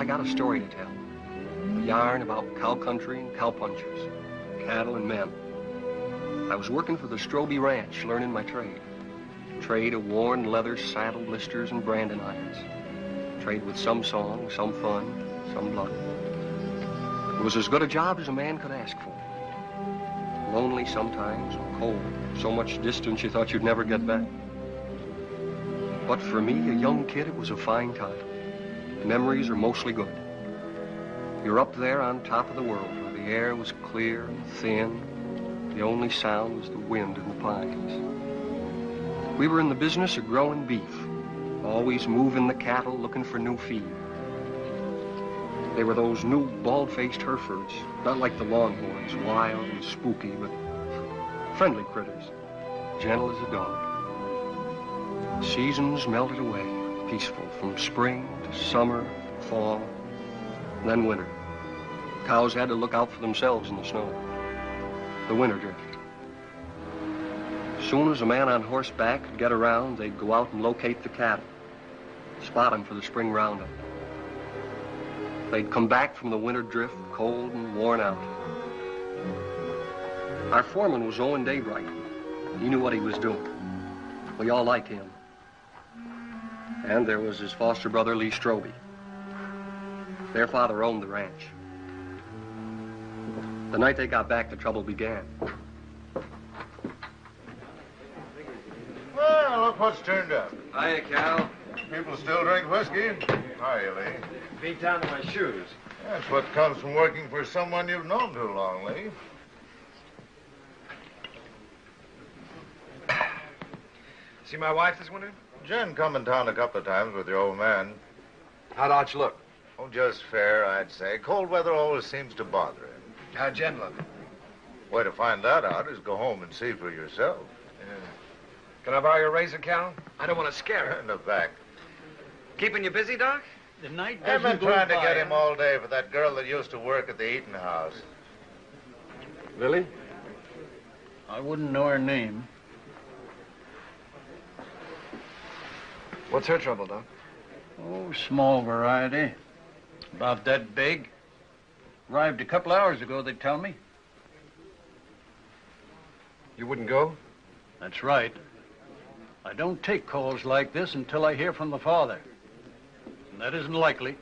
got a story to tell. A yarn about cow country and cowpunchers, cattle and men. I was working for the Stroby Ranch, learning my trade. Trade of worn leather saddle blisters and branding irons. Trade with some song, some fun, some blood. It was as good a job as a man could ask for. Lonely sometimes, and cold, so much distance you thought you'd never get back. But for me, a young kid, it was a fine time. The memories are mostly good. You're up there on top of the world, where the air was clear and thin. The only sound was the wind in the pines. We were in the business of growing beef, always moving the cattle, looking for new feed. They were those new bald-faced Herefords, not like the Longhorns, wild and spooky, but friendly critters, gentle as a dog. Seasons melted away, peaceful, from spring to summer, fall, and then winter. Cows had to look out for themselves in the snow. The winter drift. As soon as a man on horseback could get around, they'd go out and locate the cattle, spot them for the spring roundup. They'd come back from the winter drift, cold and worn out. Our foreman was Owen Daybright. He knew what he was doing. We all liked him. And there was his foster brother, Lee Stroby. Their father owned the ranch. The night they got back, the trouble began. Well, look what's turned up. Hiya, Cal. People still drink whiskey. Hiya, Lee. Beat down to my shoes. That's what comes from working for someone you've known too long, Lee. See my wife this winter? Jen come in town a couple of times with your old man. How'd Arch look? Oh, just fair, I'd say. Cold weather always seems to bother him. How'd Jen look? Way to find that out is go home and see for yourself. Yeah. Can I borrow your razor, Cal? I don't want to scare her. In the back. Keeping you busy, Doc? The night I've doesn't been go trying to by, get him all day for that girl that used to work at the eating house. Lily? I wouldn't know her name. What's her trouble, Doc? Oh, small variety. About that big. Arrived a couple hours ago, they tell me. You wouldn't go? That's right. I don't take calls like this until I hear from the father. And that isn't likely.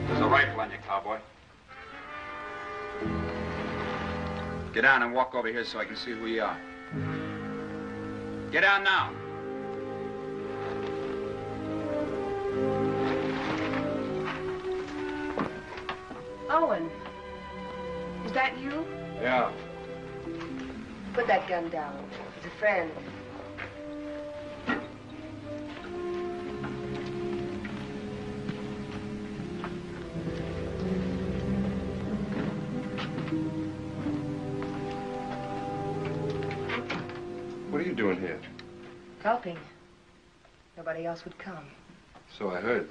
There's a rifle on you, cowboy. Get down and walk over here so I can see who you are. Get down now. Owen, is that you? Yeah. Put that gun down. It's a friend. What are you doing here? Helping. Nobody else would come. So I heard.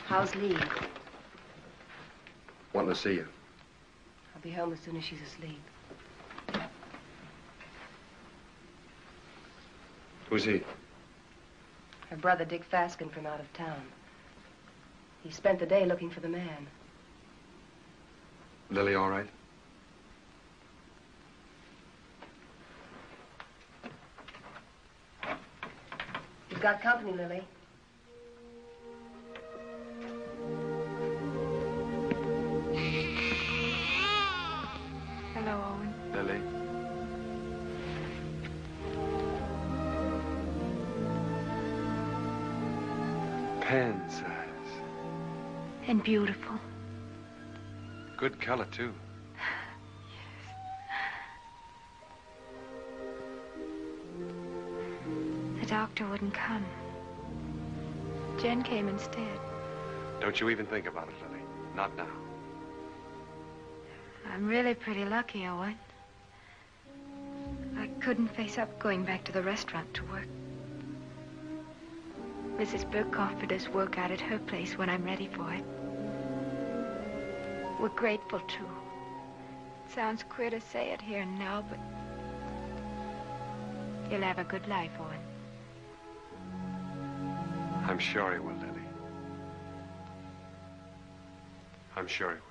How's Lee? Wanting to see you. I'll be home as soon as she's asleep. Who's he? Her brother, Dick Faskin, from out of town. He spent the day looking for the man. Lily all right? You've got company, Lily. Hello, Owen. Lily. Pen size. And beautiful. Good color, too. The doctor wouldn't come. Jen came instead. Don't you even think about it, Lily. Not now. I'm really pretty lucky, Owen. I couldn't face up going back to the restaurant to work. Mrs. Burke offered us work out at her place when I'm ready for it. We're grateful, too. Sounds queer to say it here and now, but you'll have a good life, Owen. I'm sure he will, Lily. I'm sure he will.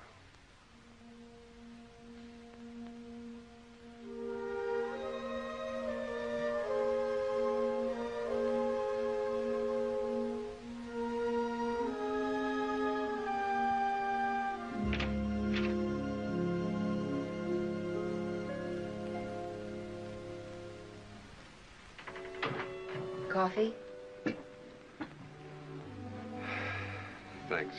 Coffee? Thanks.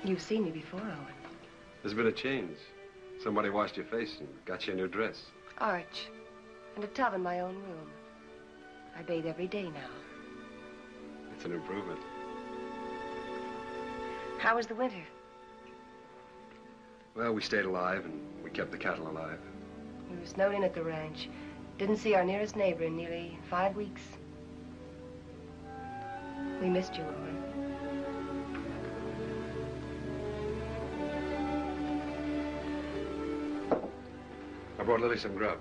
You've seen me before, Owen. There's been a change. Somebody washed your face and got you a new dress. Arch. And a tub in my own room. I bathe every day now. It's an improvement. How was the winter? Well, we stayed alive and we kept the cattle alive. We were snowed in at the ranch. Didn't see our nearest neighbor in nearly 5 weeks. We missed you, Owen. I brought Lily some grub.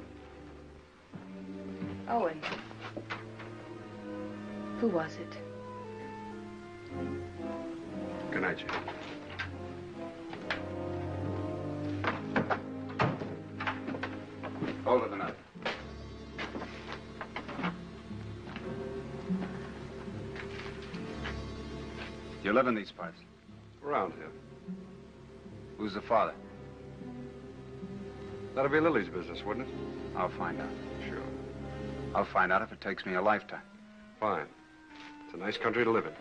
Owen. Who was it? Good night, Jane. Hold it a minute. You live in these parts? Around here. Who's the father? That'll be Lily's business, wouldn't it? I'll find out. Sure. I'll find out if it takes me a lifetime. Fine. It's a nice country to live in.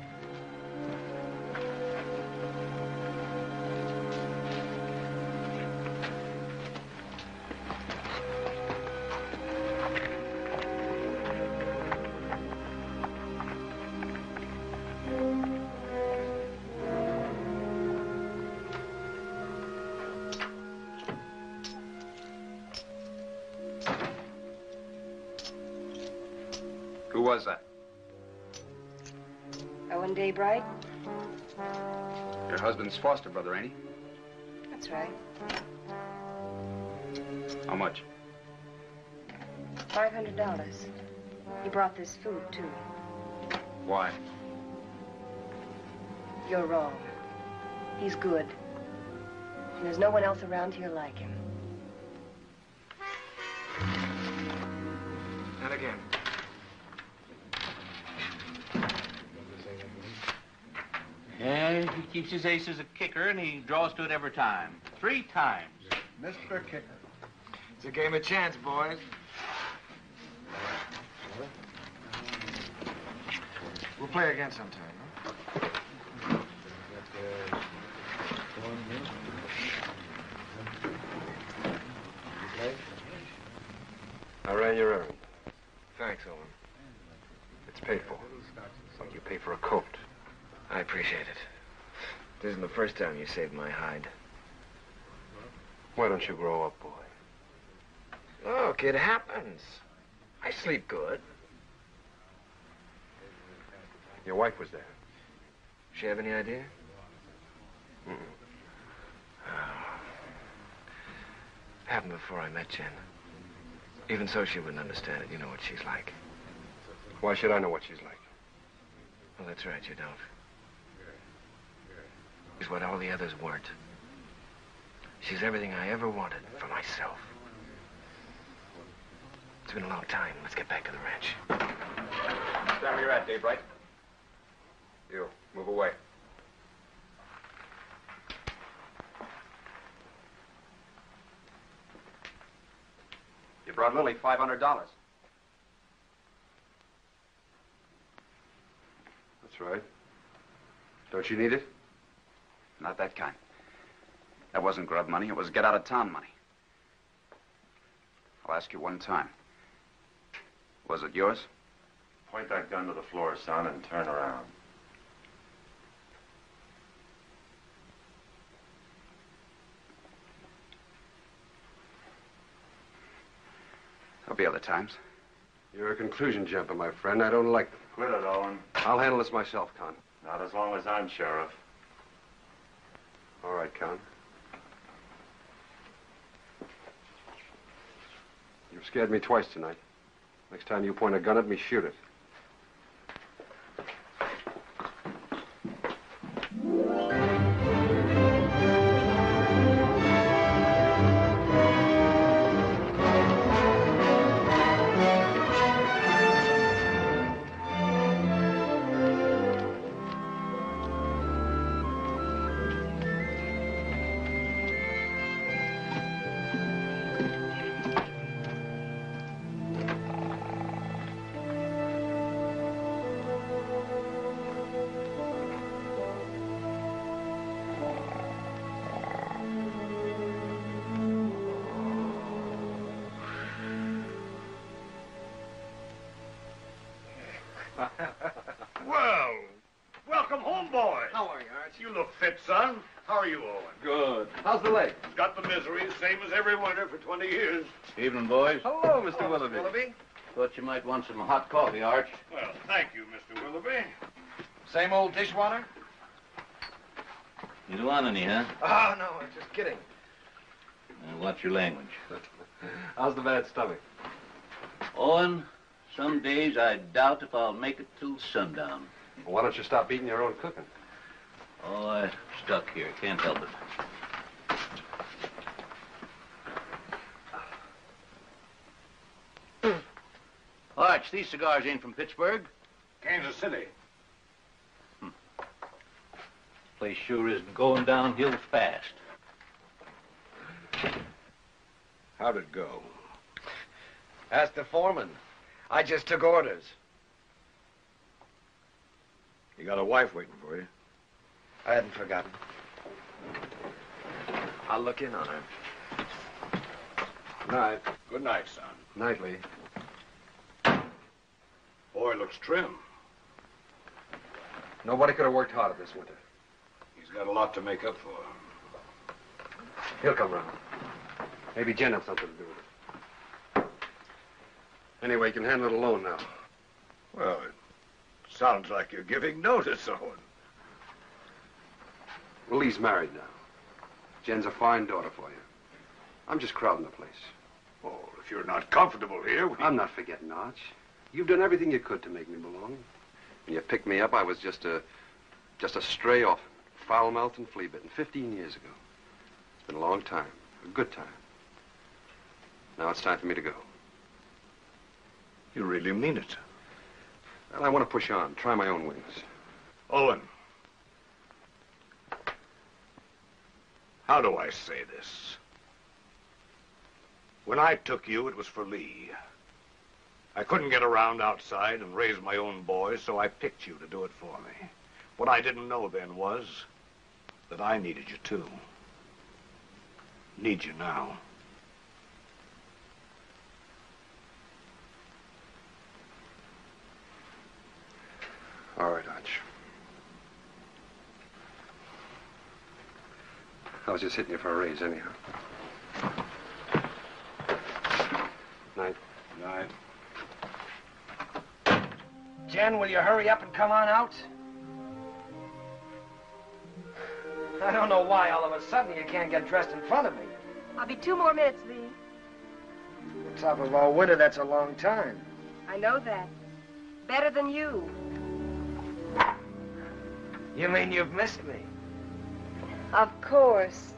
Who was that? Owen Daybright? Your husband's foster brother, ain't he? That's right. How much? $500. He brought this food, too. Why? You're wrong. He's good. And there's no one else around here like him. And again. Yeah, he keeps his ace as a kicker, and he draws to it every time. 3 times. Mr. Kicker. It's a game of chance, boys. We'll play again sometime, huh? I ran your errand. Thanks, Owen. It's paid for. Like you pay for a coat. I appreciate it. This isn't the first time you saved my hide. Why don't you grow up, boy? Look, it happens. I sleep good. Your wife was there. She have any idea? Mm-mm. Happened before I met Jen. Even so, she wouldn't understand it. You know what she's like. Why should I know what she's like? Well, that's right, you don't. She's what all the others weren't. She's everything I ever wanted for myself. It's been a long time. Let's get back to the ranch. Stand where you're at, Daybright. You, move away. You brought Lily $500. That's right. Don't you need it? Not that kind. That wasn't grub money. It was get-out-of-town money. I'll ask you one time. Was it yours? Point that gun to the floor, son, and turn around. There'll be other times. You're a conclusion jumper, my friend. I don't like them. Quit it, Owen. I'll handle this myself, Con. Not as long as I'm sheriff. All right, Con. You've scared me twice tonight. Next time you point a gun at me, shoot it. Well, welcome home, boy. How are you, Arch? You look fit, son. How are you, Owen? Good. How's the leg? Got the misery, same as every winter for 20 years. Evening, boys. Hello, Mr. Willoughby. Thought you might want some hot coffee, Arch. Well, thank you, Mr. Willoughby. Same old dishwater? You don't want any, huh? Oh, no, I'm just kidding. Watch your language. How's the bad stomach? Owen, some days I doubt if I'll make it till sundown. Well, why don't you stop eating your own cooking? Oh, I'm stuck here. Can't help it. Arch, these cigars ain't from Pittsburgh. Kansas City. Place sure is going downhill fast. How'd it go? Ask the foreman. I just took orders. You got a wife waiting for you. I hadn't forgotten. I'll look in on her. Night. Good night, son. Nightly. Boy looks trim. Nobody could have worked harder this winter. He's got a lot to make up for. He'll come round. Maybe Jen had something to do with it. Anyway, you can handle it alone now. Well, it sounds like you're giving notice, Owen. Well, Lee's married now. Jen's a fine daughter for you. I'm just crowding the place. Oh, if you're not comfortable here, I'm not forgetting, Arch. You've done everything you could to make me belong. When you picked me up, I was just a stray orphan, foul-mouthed and flea-bitten 15 years ago. It's been a long time, a good time. Now it's time for me to go. You really mean it? Well, I want to push on, try my own wings. Owen. How do I say this? When I took you, it was for Lee. I couldn't get around outside and raise my own boys, so I picked you to do it for me. What I didn't know then was that I needed you too. Need you now. All right, Arch. I was just hitting you for a raise anyhow. Night. Night. Jen, will you hurry up and come on out? I don't know why all of a sudden you can't get dressed in front of me. I'll be 2 more minutes, Lee. On top of all winter, that's a long time. I know that. Better than you. You mean you've missed me? Of course.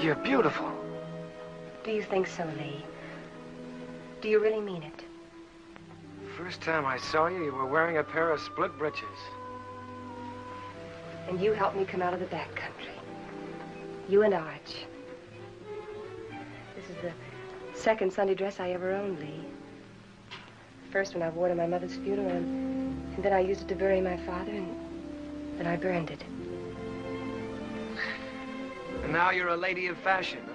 You're beautiful. Do you think so, Lee? Do you really mean it? First time I saw you, you were wearing a pair of split breeches. And you helped me come out of the back country. You and Arch. This is the second Sunday dress I ever owned, Lee. First when I wore it at my mother's funeral, and then I used it to bury my father, and then I burned it. And now you're a lady of fashion, huh?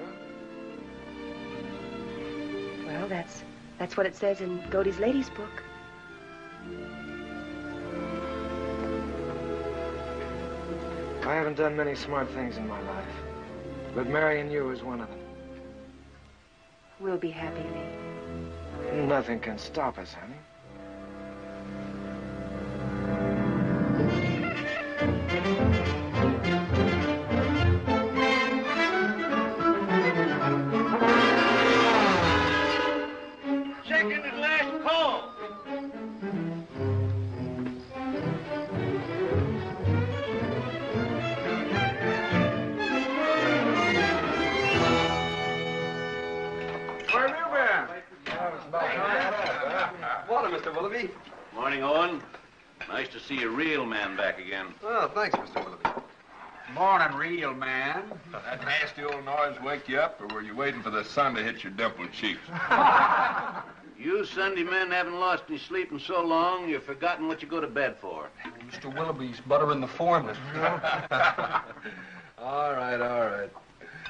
Well, that's what it says in Godey's ladies' book. I haven't done many smart things in my life, but marrying you is one of them. We'll be happy, Lee. Nothing can stop us, honey. Second and last call. Where have you been? Water, Mr. Willoughby. Morning, Owen. Nice to see a real man back again. Oh, thanks, Mr. Willoughby. Morning, real man. That nasty old noise wake you up, or were you waiting for the sun to hit your dimpled cheeks? You Sunday men haven't lost any sleep in so long, you've forgotten what you go to bed for. Mr. Willoughby's buttering the foreman. All right.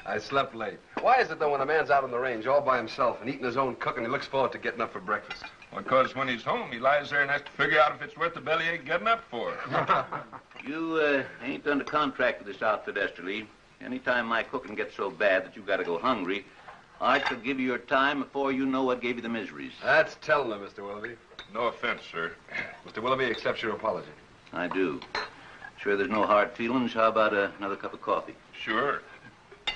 I slept late. Why is it, though, when a man's out on the range all by himself and eating his own cooking, he looks forward to getting up for breakfast? Because when he's home, he lies there and has to figure out if it's worth the bellyache getting up for. You ain't under contract with this outfit, Esterly. Anytime my cooking gets so bad that you gotta go hungry, I shall give you your time before you know what gave you the miseries. That's telling him, Mr. Willoughby. No offense, sir. Mr. Willoughby accepts your apology. I do. Sure there's no hard feelings. How about another cup of coffee? Sure. I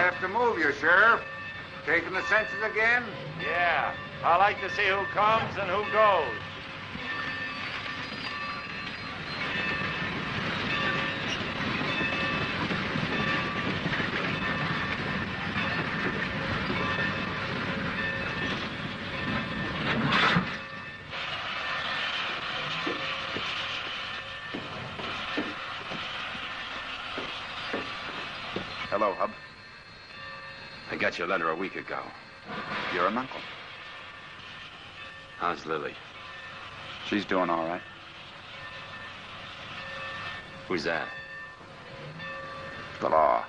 have to move you, Sheriff. Taking the census again? Yeah. I like to see who comes and who goes. Hello, Hub. I got your letter a week ago. You're an uncle. How's Lily? She's doing all right. Who's that? The law.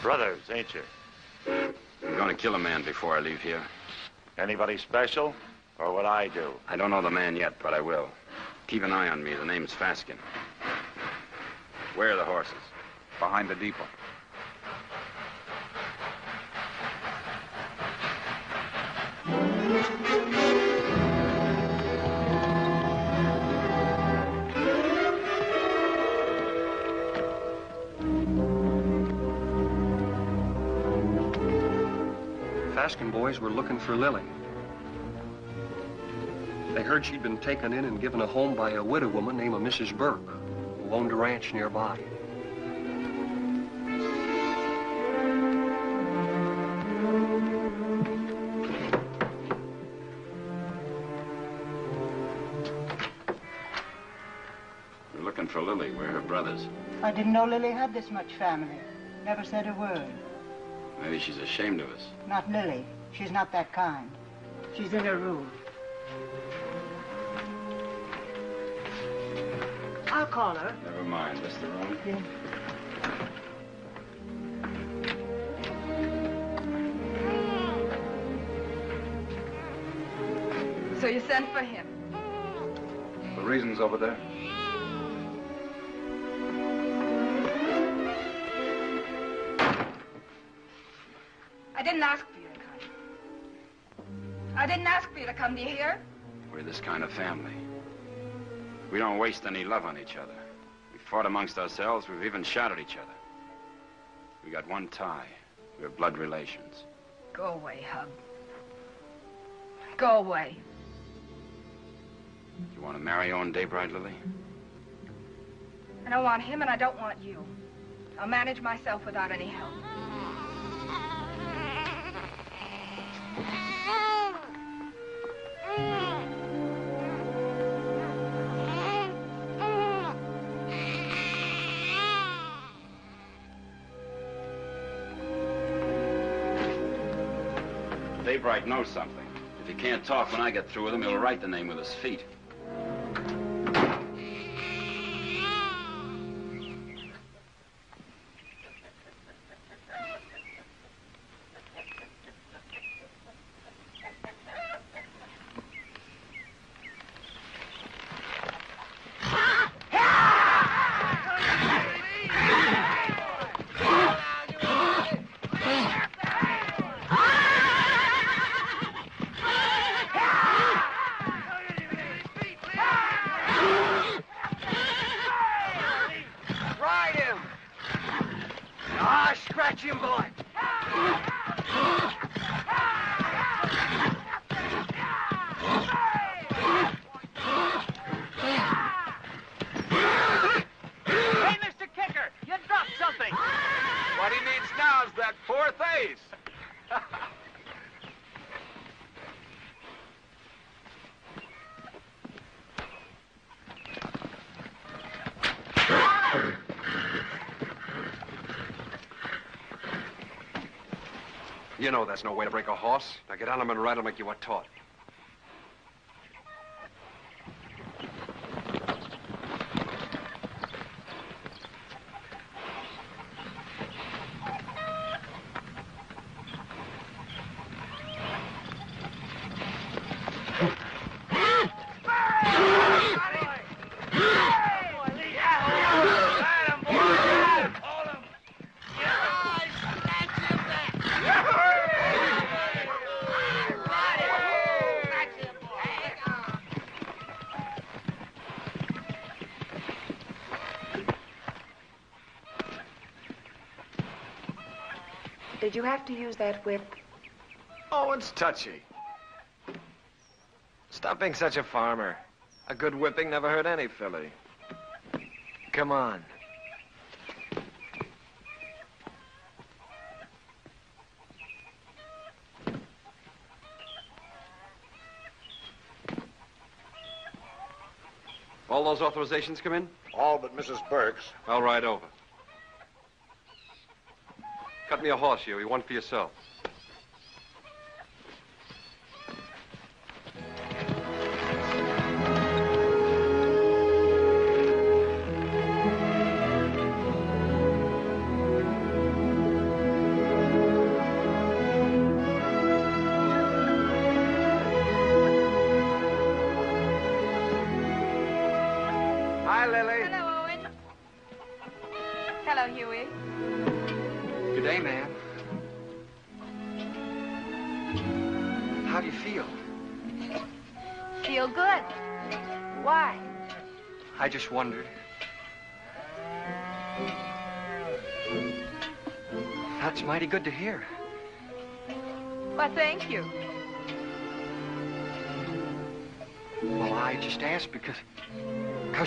Brothers, ain't you? I'm going to kill a man before I leave here. Anybody special? Or what I do? I don't know the man yet, but I will. Keep an eye on me. The name's Faskin. Where are the horses? Behind the depot. Faskin boys were looking for Lily. They heard she'd been taken in and given a home by a widow woman named Mrs. Burke, who owned a ranch nearby. We're looking for Lily. We're her brothers. I didn't know Lily had this much family. Never said a word. Maybe she's ashamed of us. Not Lily. She's not that kind. She's in her room. I'll call her. Never mind. This the room? Yeah. So you sent for him? The reason's over there. I didn't ask for you to come. I didn't ask for you to come. Do you hear? We're this kind of family. We don't waste any love on each other. We fought amongst ourselves. We've even shot at each other. We got one tie. We're blood relations. Go away, Hub. Go away. You want to marry Owen Daybright, Lily? I don't want him and I don't want you. I'll manage myself without any help. Daybright knows something. If he can't talk when I get through with him, he'll write the name with his feet. Ah, scratch him, boy. Hey, Mr. Kicker, you dropped something. What he needs now is that fourth ace. You know that's no way to break a horse. Now get on him and ride him like you were taught. Did you have to use that whip? Oh, it's touchy. Stop being such a farmer. A good whipping never hurt any filly. Come on. All those authorizations come in? All but Mrs. Burke's. I'll ride over. Cut me a horse, Huey. One for yourself. Hi, Lily. Hello, Owen. Hello, Huey. Good day, ma'am. How do you feel? Feel good. Why? I just wondered. That's mighty good to hear. Well, thank you. Well, I just asked because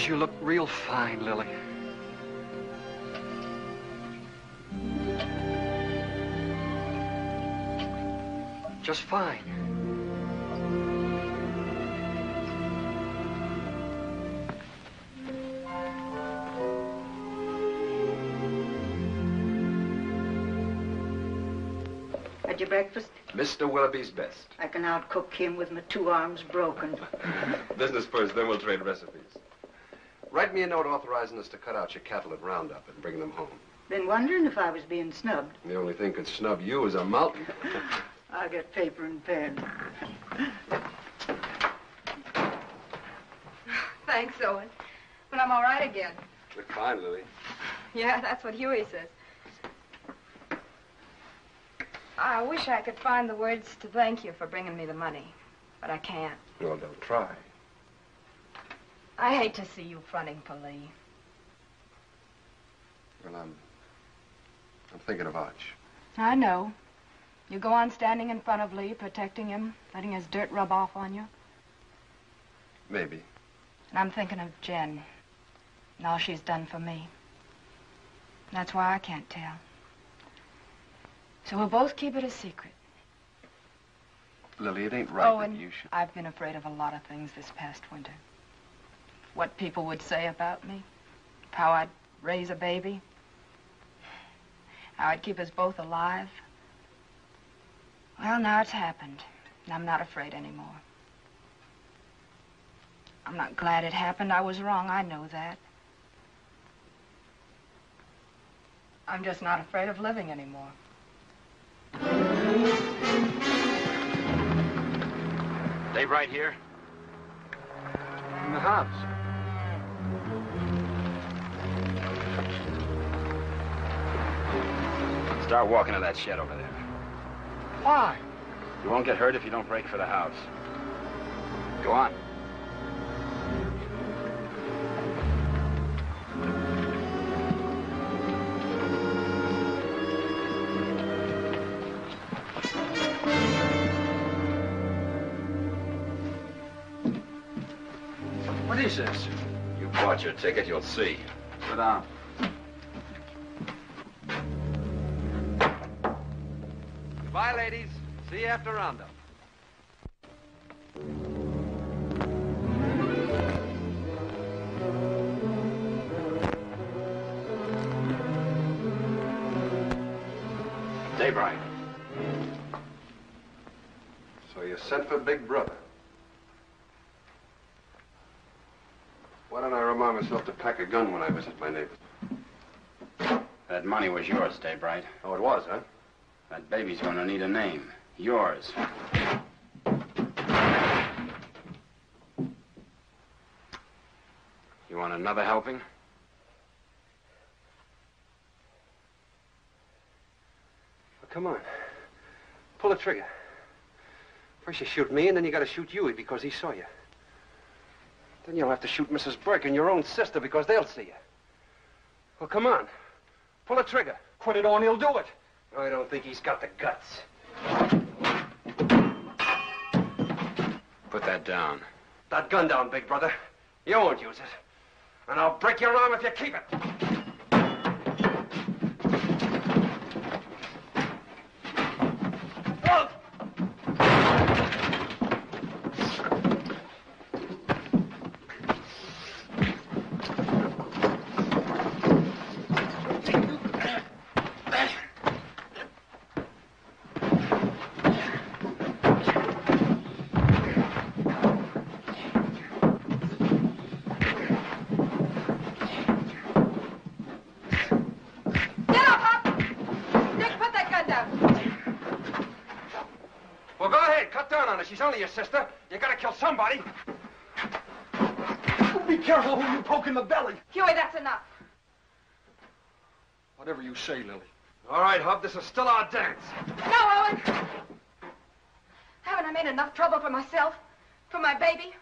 you look real fine, Lily. Just fine. Had your breakfast? Mr. Willoughby's best. I can outcook him with my 2 arms broken. Business first, then we'll trade recipes. Write me a note authorizing us to cut out your cattle at Roundup and bring them home. Been wondering if I was being snubbed. The only thing could snub you is a mountain. I'll get paper and pen. Thanks, Owen. But I'm all right again. Look fine, Lily. Yeah, that's what Huey says. I wish I could find the words to thank you for bringing me the money, but I can't. Well, don't try. I hate to see you fronting for Lee. Well, I'm thinking of Arch. I know. You go on standing in front of Lee, protecting him, letting his dirt rub off on you. Maybe. And I'm thinking of Jen and all she's done for me. That's why I can't tell. So we'll both keep it a secret. Lily, it ain't right Oh, that and you should... I've been afraid of a lot of things this past winter. What people would say about me, how I'd raise a baby, how I'd keep us both alive. Well, now it's happened, and I'm not afraid anymore. I'm not glad it happened. I was wrong, I know that. I'm just not afraid of living anymore. They right here? In the house. Start walking to that shed over there. Why? You won't get hurt if you don't break for the house. Go on. says. You bought your ticket, you'll see. Sit down. Goodbye, ladies. See you after roundup. Daybreak. So you sent for Big Brother. Why don't I remind myself to pack a gun when I visit my neighbors? That money was yours, Daybreak. Oh, it was, huh? That baby's gonna need a name. Yours. You want another helping? Well, come on. Pull the trigger. First you shoot me, and then you gotta shoot Huey because he saw you. Then you'll have to shoot Mrs. Burke and your own sister because they'll see you. Well, come on. Pull the trigger. Put it on, he'll do it. I don't think he's got the guts. Put that down. That gun down, Big Brother. You won't use it. And I'll break your arm if you keep it. She's only your sister. You gotta kill somebody. Be careful who you poke in the belly. Huey, that's enough. Whatever you say, Lily. All right, Hub, this is still our dance. No, Owen. Haven't I made enough trouble for myself? For my baby?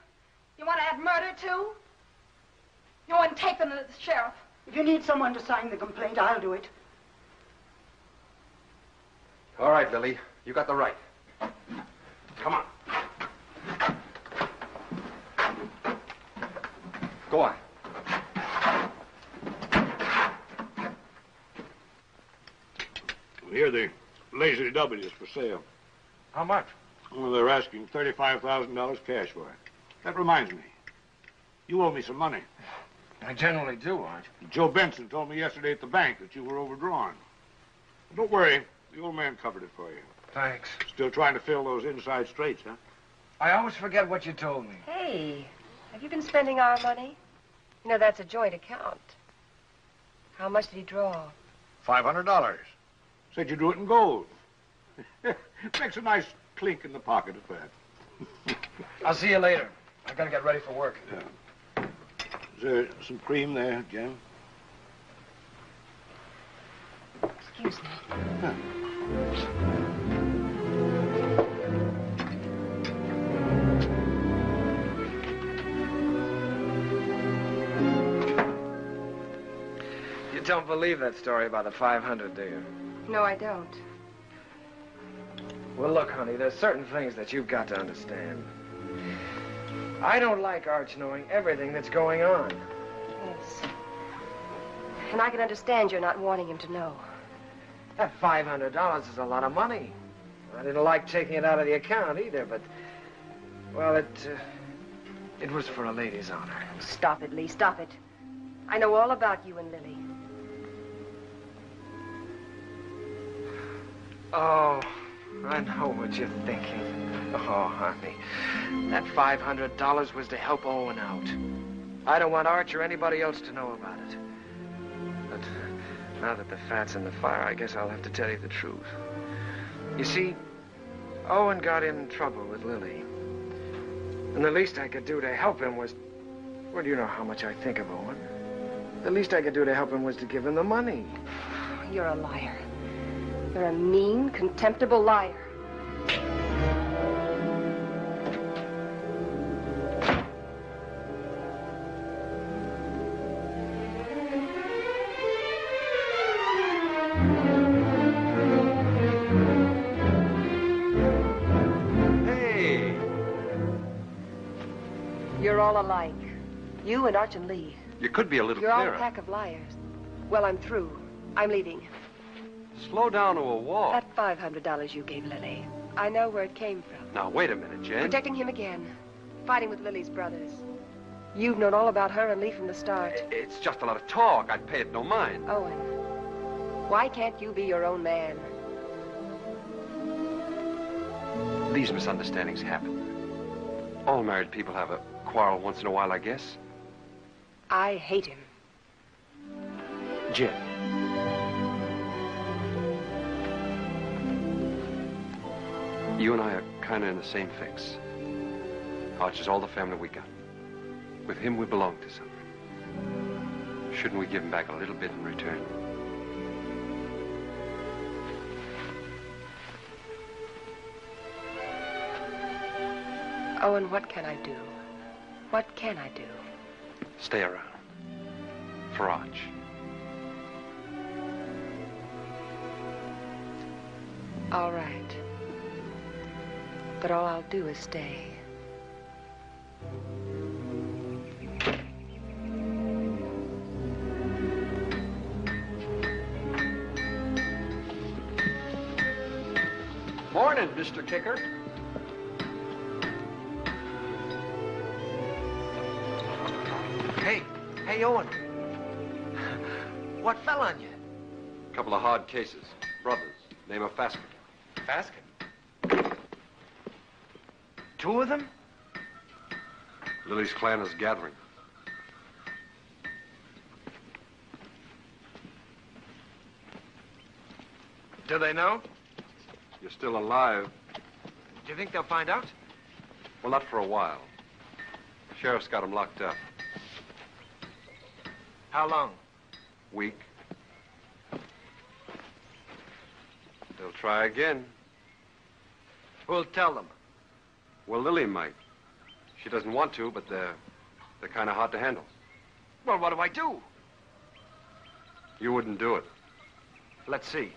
You want to add murder, too? You want to take them to the sheriff? If you need someone to sign the complaint, I'll do it. All right, Lily. You got the right. Come on. Go on. Here, the Lazy W is for sale. How much? Well, they're asking $35,000 cash for it. That reminds me. You owe me some money. I generally do, Art. Joe Benson told me yesterday at the bank that you were overdrawn. Don't worry. The old man covered it for you. Thanks. Still trying to fill those inside straights, huh? I always forget what you told me. Hey, have you been spending our money? You know, that's a joint account. How much did he draw? $500. Said you drew it in gold. Makes a nice clink in the pocket at that. I'll see you later. I gotta get ready for work. Yeah. Is there some cream there, Jen? Excuse me. Huh. You don't believe that story about the 500, do you? No, I don't. Well, look, honey, there's certain things that you've got to understand. I don't like Arch knowing everything that's going on. Yes. And I can understand you're not wanting him to know. That $500 is a lot of money. I didn't like taking it out of the account either, but, well, it was for a lady's honor. Stop it, Lee, stop it. I know all about you and Lily. Oh, I know what you're thinking. Oh, honey, that $500 was to help Owen out. I don't want Arch or anybody else to know about it. But now that the fat's in the fire, I guess I'll have to tell you the truth. You see, Owen got in trouble with Lily. And the least I could do to help him was... Well, you know how much I think of Owen. The least I could do to help him was to give him the money. You're a liar. You're a mean, contemptible liar. Hey! You're all alike. You and Arch and Lee. You could be a little You're all clearer. a pack of liars. Well, I'm through. I'm leaving. Slow down to a walk. That $500 you gave Lily, I know where it came from. Now, wait a minute, Jen. Protecting him again. Fighting with Lily's brothers. You've known all about her and Lee from the start. It's just a lot of talk. I'd pay it no mind. Owen, why can't you be your own man? These misunderstandings happen. All married people have a quarrel once in a while, I guess. I hate him. Jen. You and I are kind of in the same fix. Arch is all the family we got. With him, we belong to something. Shouldn't we give him back a little bit in return? Owen, what can I do? What can I do? Stay around. For Arch. All right. But all I'll do is stay. Morning, Mr. Kicker. Hey, Owen. What fell on you? A couple of hard cases. Brothers. Name of Faskin. Faskin? Two of them? Lily's clan is gathering. Do they know? You're still alive. Do you think they'll find out? Well, not for a while. Sheriff's got him locked up. How long? Week. They'll try again. Who'll tell them? Well, Lily might. She doesn't want to, but they're kind of hard to handle. Well, what do I do? You wouldn't do it. Let's see.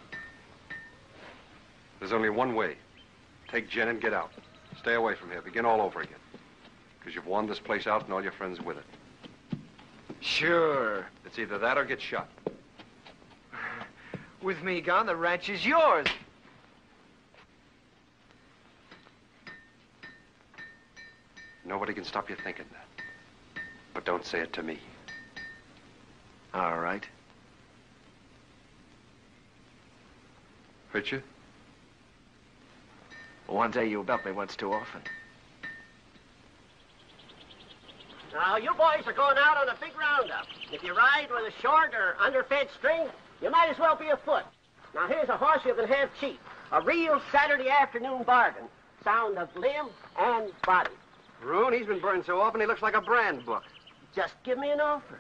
There's only one way. Take Jen and get out. Stay away from here. Begin all over again. Because you've worn this place out and all your friends with it. Sure. It's either that or get shot. With me gone, the ranch is yours. Nobody can stop you thinking that. But don't say it to me. All right. Hurt you? One day you'll dump me once too often. Now, you boys are going out on a big roundup. If you ride with a short or underfed string, you might as well be afoot. Now, here's a horse you can have cheap. A real Saturday afternoon bargain. Sound of limb and body. Roon, he's been burned so often he looks like a brand book. Just give me an offer.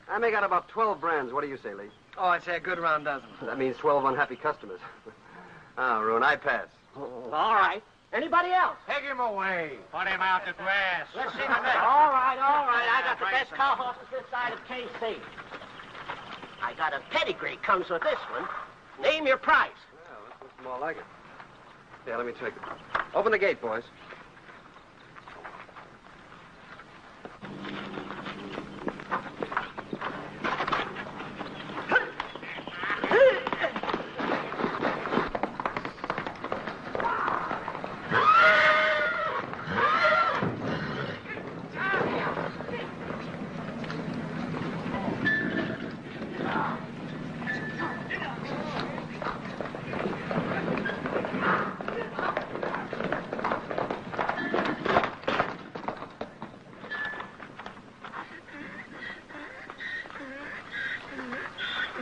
I may got about 12 brands. What do you say, Lee? Oh, I'd say a good round dozen. That means 12 unhappy customers. Roon, I pass. All right. Anybody else? Take him away. Put him out to grass. Let's see the next. All right. I got the best cow horses this side of KC. I got a pedigree comes with this one. Name your price. Well, this looks more like it. Yeah, let me take it. Open the gate, boys.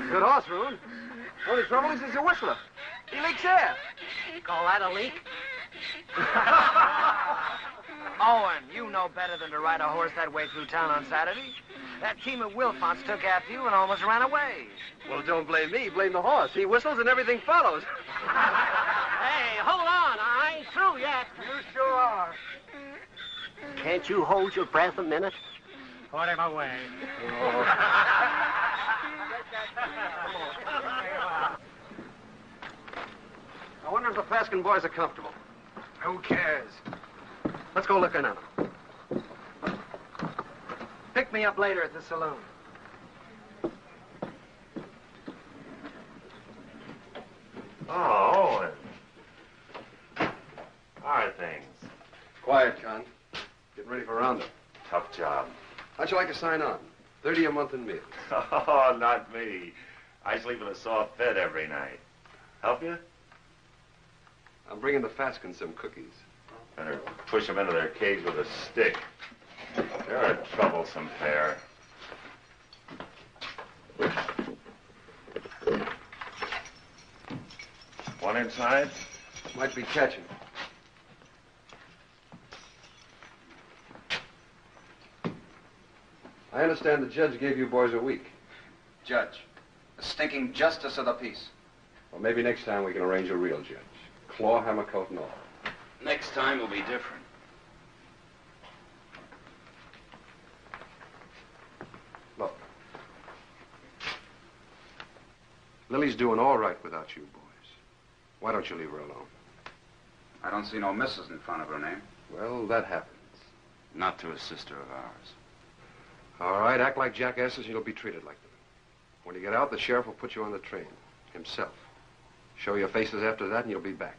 Good horse, Roon. Only trouble is he's a whistler. He leaks air. Call that a leak? Owen, you know better than to ride a horse that way through town on Saturday. That team of Wilfonts took after you and almost ran away. Well, don't blame me. Blame the horse. He whistles and everything follows. Hey, hold on. I ain't through yet. You sure are. Can't you hold your breath a minute? Put him away. I wonder if the Faskin boys are comfortable. Who cares? Let's go look in on them. Pick me up later at the saloon. Oh, Owen. How are things? Quiet, Con. Getting ready for roundup. Tough job. How'd you like to sign on? 30 a month in meals. Oh, not me. I sleep in a soft bed every night. Help you? I'm bringing the Faskins some cookies. Better push them into their cage with a stick. They're a troublesome pair. One inside? Might be catching. I understand the judge gave you boys a week. Judge, the stinking justice of the peace. Well, maybe next time we can arrange a real judge. Claw, hammer, coat, and all. Next time will be different. Look. Lily's doing all right without you boys. Why don't you leave her alone? I don't see no missus in front of her name. Well, that happens. Not to a sister of ours. All right, act like jackasses and you'll be treated like them. When you get out, the sheriff will put you on the train. Himself. Show your faces after that and you'll be back.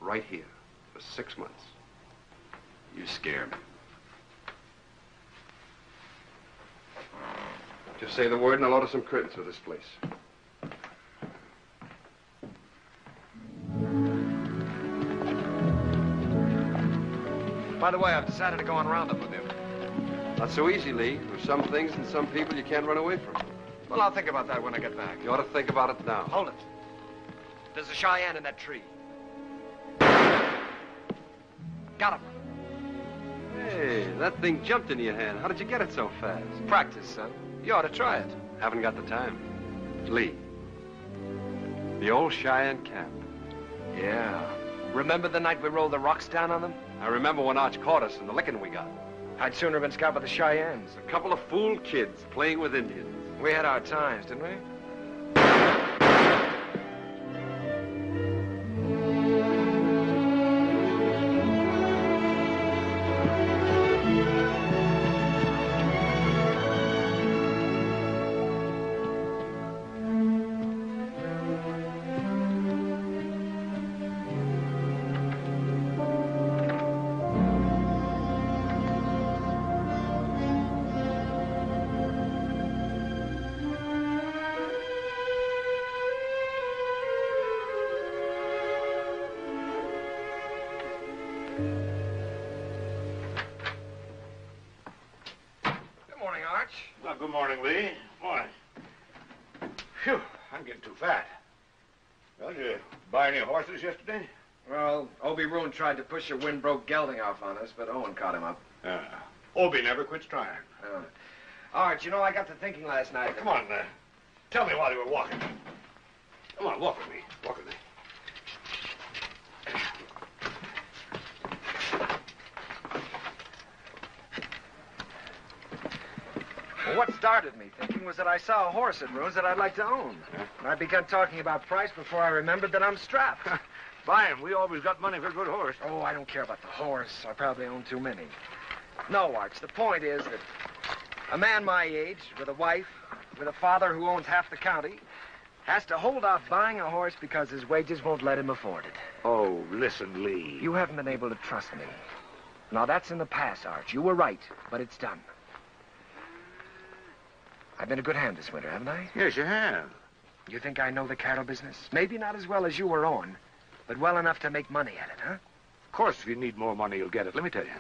Right here. For 6 months. You scare me. Just say the word and I'll order some curtains for this place. By the way, I've decided to go on roundup with you. Not so easy, Lee. There's some things and some people you can't run away from. Well, I'll think about that when I get back. You ought to think about it now. Hold it. There's a Cheyenne in that tree. Got him. Hey, that thing jumped in your hand. How did you get it so fast? Practice, son. You ought to try it. Haven't got the time. Lee. The old Cheyenne camp. Yeah. Remember the night we rolled the rocks down on them? I remember when Arch caught us and the licking we got. I'd sooner have been scalped by the Cheyennes. A couple of fool kids playing with Indians. We had our times, didn't we? Well, good morning, Lee. Morning. Phew, I'm getting too fat. Well, did you buy any horses yesterday? Well, Obie Roon tried to push a wind-broke gelding off on us, but Owen caught him up. Obie never quits trying. Art, you know, I got to thinking last night. Come on, tell me while you were walking. Come on, walk with me. Walk with me. Well, what started me thinking was that I saw a horse at Roon's that I'd like to own. And I began talking about price before I remembered that I'm strapped. Buy him. We always got money for a good horse. Oh, I don't care about the horse. I probably own too many. No, Arch, the point is that a man my age, with a wife, with a father who owns half the county, has to hold off buying a horse because his wages won't let him afford it. Oh, listen, Lee. You haven't been able to trust me. Now, that's in the past, Arch. You were right, but it's done. I've been a good hand this winter, haven't I? Yes, you have. You think I know the cattle business? Maybe not as well as you or Owen, but well enough to make money at it, huh? Of course, if you need more money, you'll get it. Let me tell you.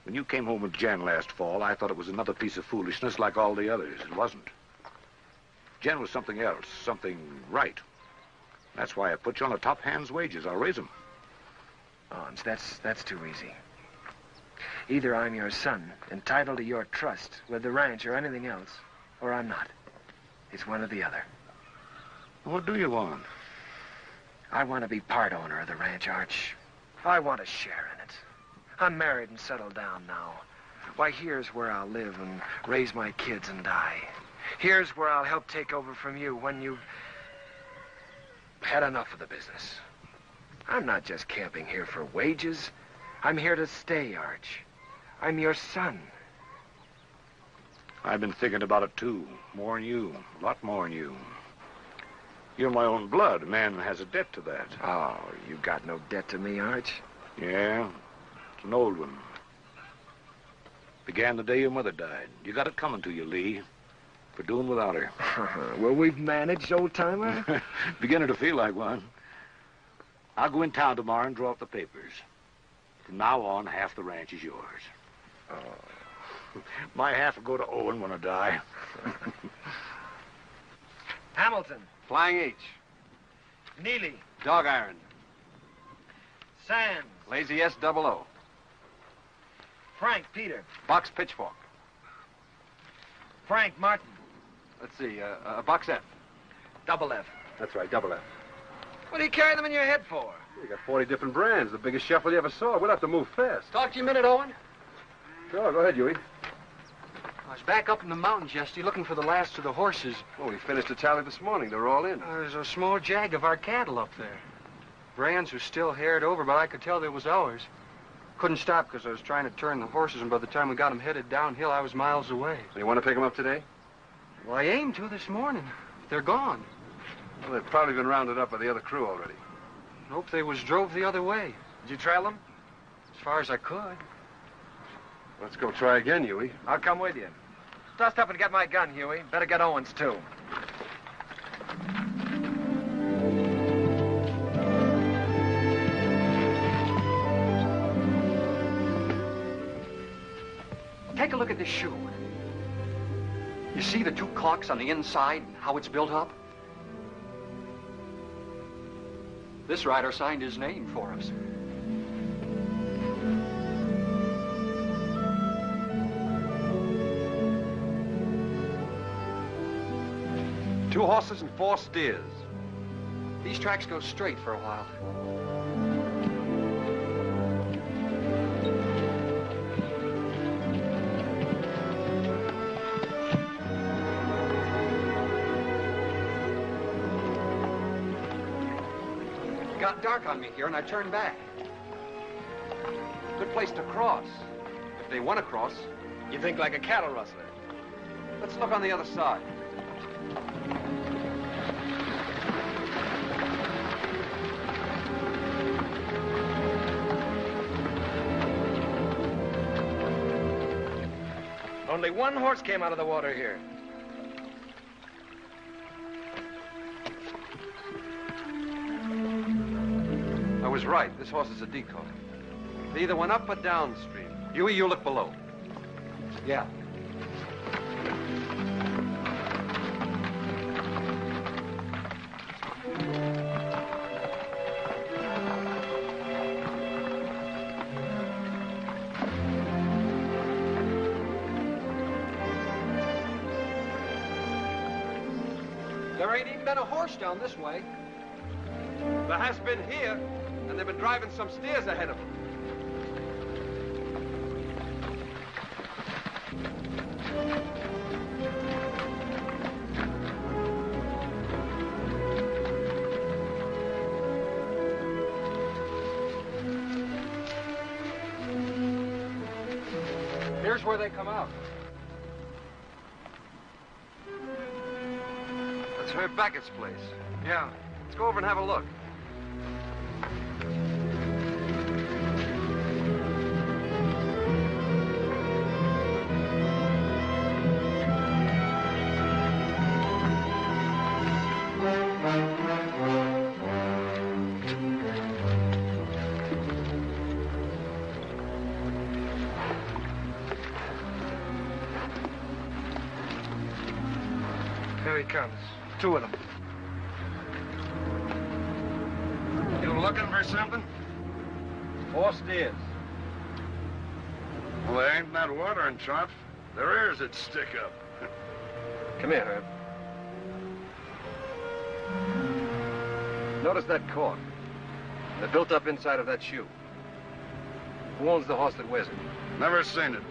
When you came home with Jen last fall, I thought it was another piece of foolishness like all the others. It wasn't. Jen was something else, something right. That's why I put you on the top hand's wages. I'll raise them. Oh, that's too easy. Either I'm your son, entitled to your trust with the ranch or anything else, or I'm not. It's one or the other. What do you want? I want to be part owner of the ranch, Arch. I want a share in it. I'm married and settled down now. Why, here's where I'll live and raise my kids and die. Here's where I'll help take over from you when you've had enough of the business. I'm not just camping here for wages. I'm here to stay, Arch. I'm your son. I've been thinking about it, too. More than you. A lot more than you. You're my own blood. A man has a debt to that. Oh, you got no debt to me, Arch. Yeah, it's an old one. Began the day your mother died. You got it coming to you, Lee, for doing without her. Well, we've managed, old-timer. Beginning to feel like one. I'll go in town tomorrow and draw up the papers. From now on, half the ranch is yours. Oh. My half will go to Owen when I die. Hamilton. Flying H. Neely. Dog iron. Sands. Lazy S-00. Frank Peter. Box pitchfork. Frank Martin. Let's see, box F. Double F. That's right, double F. What do you carry them in your head for? You got 40 different brands, the biggest shuffle you ever saw. We'll have to move fast. Talk to you a minute, Owen. Sure, go ahead, Huey. I was back up in the mountains yesterday looking for the last of the horses. Oh, we finished the tally this morning. They're all in. There's a small jag of our cattle up there. Brands were still haired over, but I could tell they was ours. Couldn't stop because I was trying to turn the horses, and by the time we got them headed downhill, I was miles away. You want to pick them up today? Well, I aimed to this morning. They're gone. Well, they've probably been rounded up by the other crew already. Nope, they was drove the other way. Did you trail them? As far as I could. Let's go try again, Huey. I'll come with you. Dust up and get my gun, Huey. Better get Owen's, too. Take a look at this shoe. You see the two clocks on the inside and how it's built up? This rider signed his name for us. Two horses and 4 steers. These tracks go straight for a while. It got dark on me here and I turned back. Good place to cross. If they want to cross. You think like a cattle rustler. Let's look on the other side. Only one horse came out of the water here. I was right. This horse is a decoy. They either went up or downstream. Huey, you look below. Yeah. There ain't even been a horse down this way. There has been here, and they've been driving some steers ahead of them. Here's where they come out. That's Herb Beckett's place. Yeah. Let's go over and have a look. Here he comes. 2 of them. You looking for something? 4 steers. Well, there ain't that watering trough. Their ears would stick up. Come here, Herb. Notice that cork. They're built up inside of that shoe. Who owns the horse that wears it? Never seen it.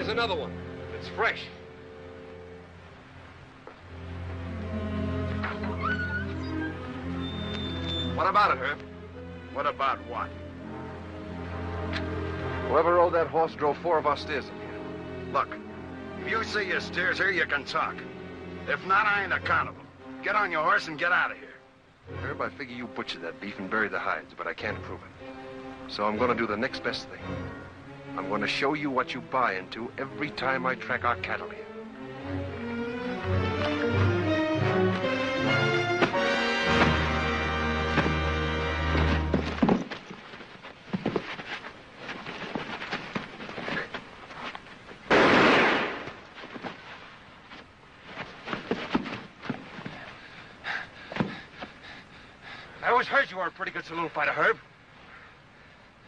another one. It's fresh. What about it, Herb? What about what? Whoever rode that horse drove 4 of our steers in here. Look, if you see your steers here, you can talk. If not, I ain't accountable. Get on your horse and get out of here. Herb, I figure you butchered that beef and buried the hides, but I can't prove it. So I'm going to do the next best thing. I'm going to show you what you buy into every time I track our cattle here. I always heard you were a pretty good saloon fighter, Herb.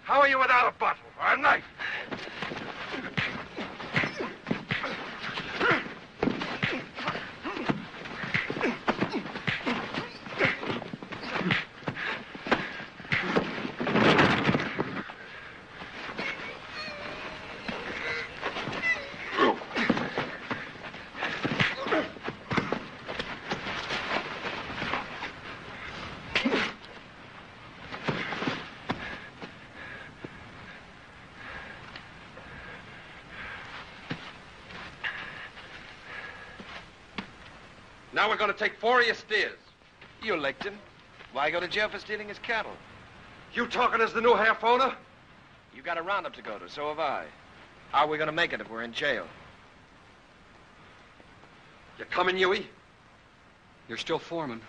How are you without a bottle or a knife? Now we're going to take 4 of your steers. You licked him. Why go to jail for stealing his cattle? You talking as the new half owner? You got a roundup to go to, so have I. How are we going to make it if we're in jail? You coming, Huey? You're still foreman.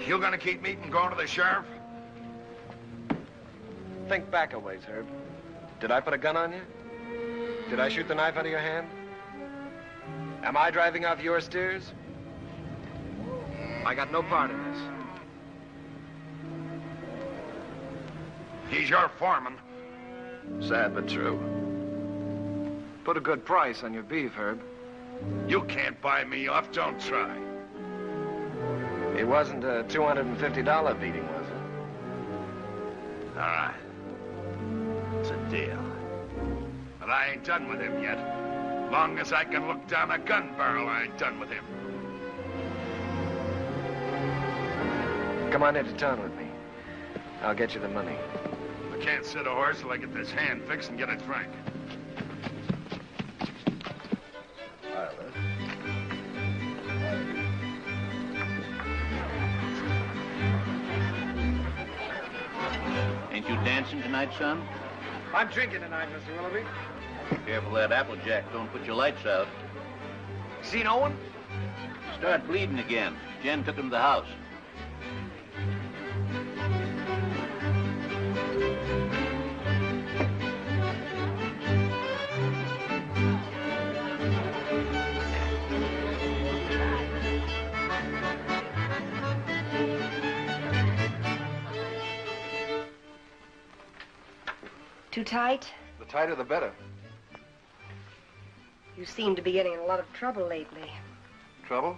You gonna keep meeting going to the sheriff? Think back a ways, Herb. Did I put a gun on you? Did I shoot the knife out of your hand? Am I driving off your steers? I got no part in this. He's your foreman. Sad but true. Put a good price on your beef, Herb. You can't buy me off, don't try. It wasn't a $250 beating, was it? All right. It's a deal. But I ain't done with him yet. Long as I can look down a gun barrel, I ain't done with him. Come on into town with me. I'll get you the money. I can't sit a horse till I get this hand fixed and get it frank. Ain't you dancing tonight, son? I'm drinking tonight, Mr. Willoughby. Careful that Applejack don't put your lights out. Seen Owen? Start bleeding again. Jen took him to the house. Too tight? The tighter, the better. You seem to be getting in a lot of trouble lately. Trouble?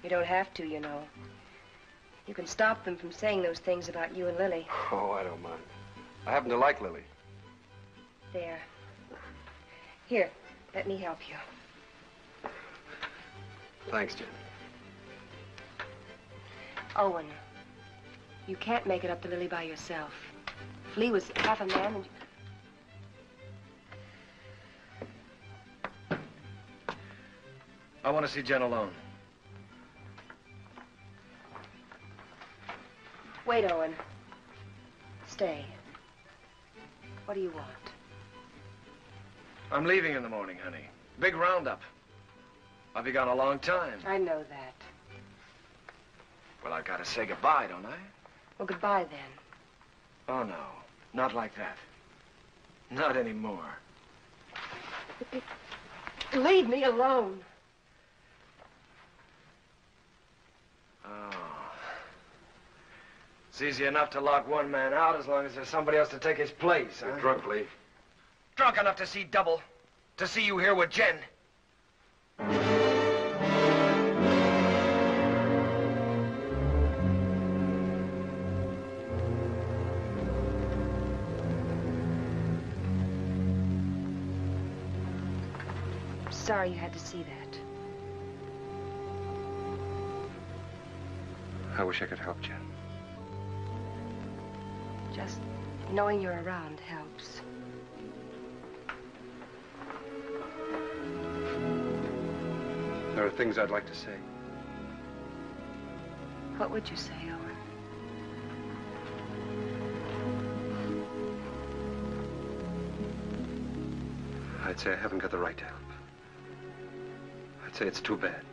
You don't have to, you know. You can stop them from saying those things about you and Lily. Oh, I don't mind. I happen to like Lily. There. Here, let me help you. Thanks, Jen. Owen, you can't make it up to Lily by yourself. If Lee was half a man and... I want to see Jen alone. Wait, Owen. Stay. What do you want? I'm leaving in the morning, honey. Big roundup. I'll be gone a long time. I know that. Well, I've got to say goodbye, don't I? Well, goodbye then. Oh, no. Not like that. Not anymore. Leave me alone. Oh. It's easy enough to lock one man out as long as there's somebody else to take his place, huh? You're drunk, Lee. Drunk enough to see double. To see you here with Jen. Sorry you had to see that. I wish I could help Jen. Just knowing you're around helps. There are things I'd like to say. What would you say, Owen? I'd say I haven't got the right to help. I'd say it's too bad.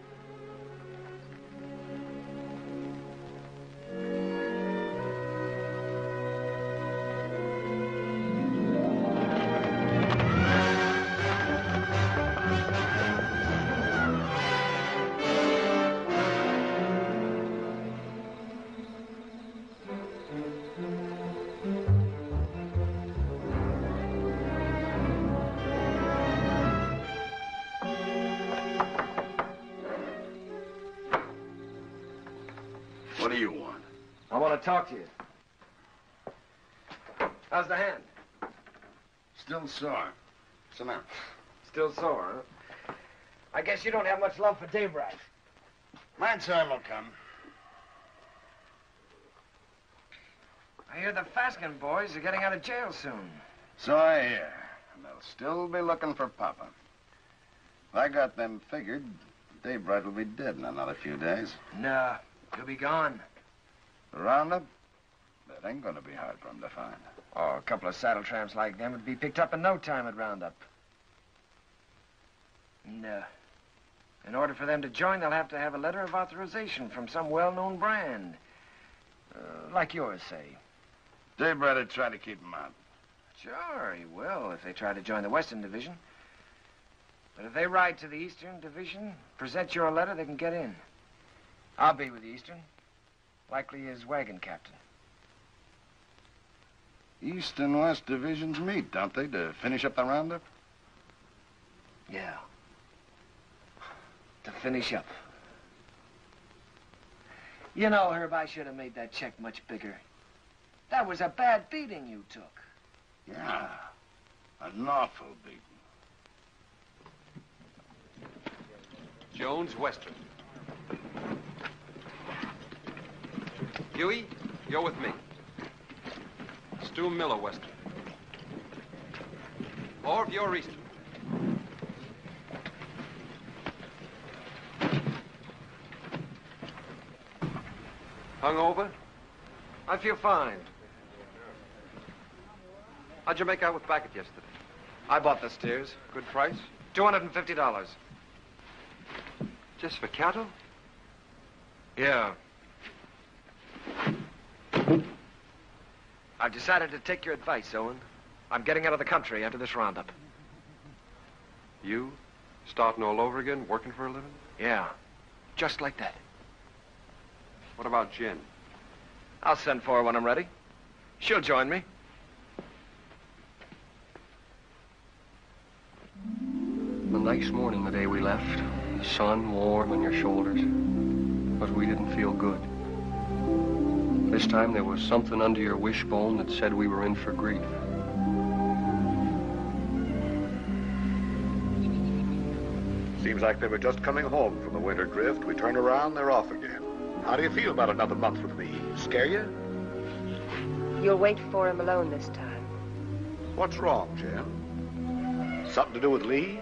What do you want? I want to talk to you. How's the hand? Still sore. Sit down. Still sore, huh? I guess you don't have much love for Daybreak. My time will come. I hear the Faskin boys are getting out of jail soon. So I hear. And they'll still be looking for Papa. If I got them figured, Daybreak will be dead in another few days. Nah, he'll be gone. The roundup? That ain't gonna be hard for him to find. Oh, a couple of saddle tramps like them would be picked up in no time at roundup. And, in order for them to join, they'll have to have a letter of authorization from some well-known brand. Like yours, say. Daybreak will try to keep him out. Sure, he will, if they try to join the Western Division. But if they ride to the Eastern Division, present your letter, they can get in. I'll be with the Eastern. Likely as wagon captain. East and West divisions meet, don't they, to finish up the roundup? Yeah. To finish up. You know, Herb, I should have made that check much bigger. That was a bad beating you took. Yeah. An awful beating. Jones, Western. Huey, you're with me. Stu Miller, Western. Orv, you're Eastern. Hungover? I feel fine. How'd you make out with Backett yesterday? I bought the steers. Good price? $250. Just for cattle? Yeah. I've decided to take your advice, Owen. I'm getting out of the country after this roundup. You? Starting all over again, working for a living? Yeah. Just like that. What about Jen? I'll send for her when I'm ready. She'll join me. The nice morning the day we left, the sun warm on your shoulders, but we didn't feel good. This time there was something under your wishbone that said we were in for grief. Seems like they were just coming home from the winter drift. We turn around, they're off again. How do you feel about another month with me? Scare you? You'll wait for him alone this time. What's wrong, Jen? Something to do with Lee?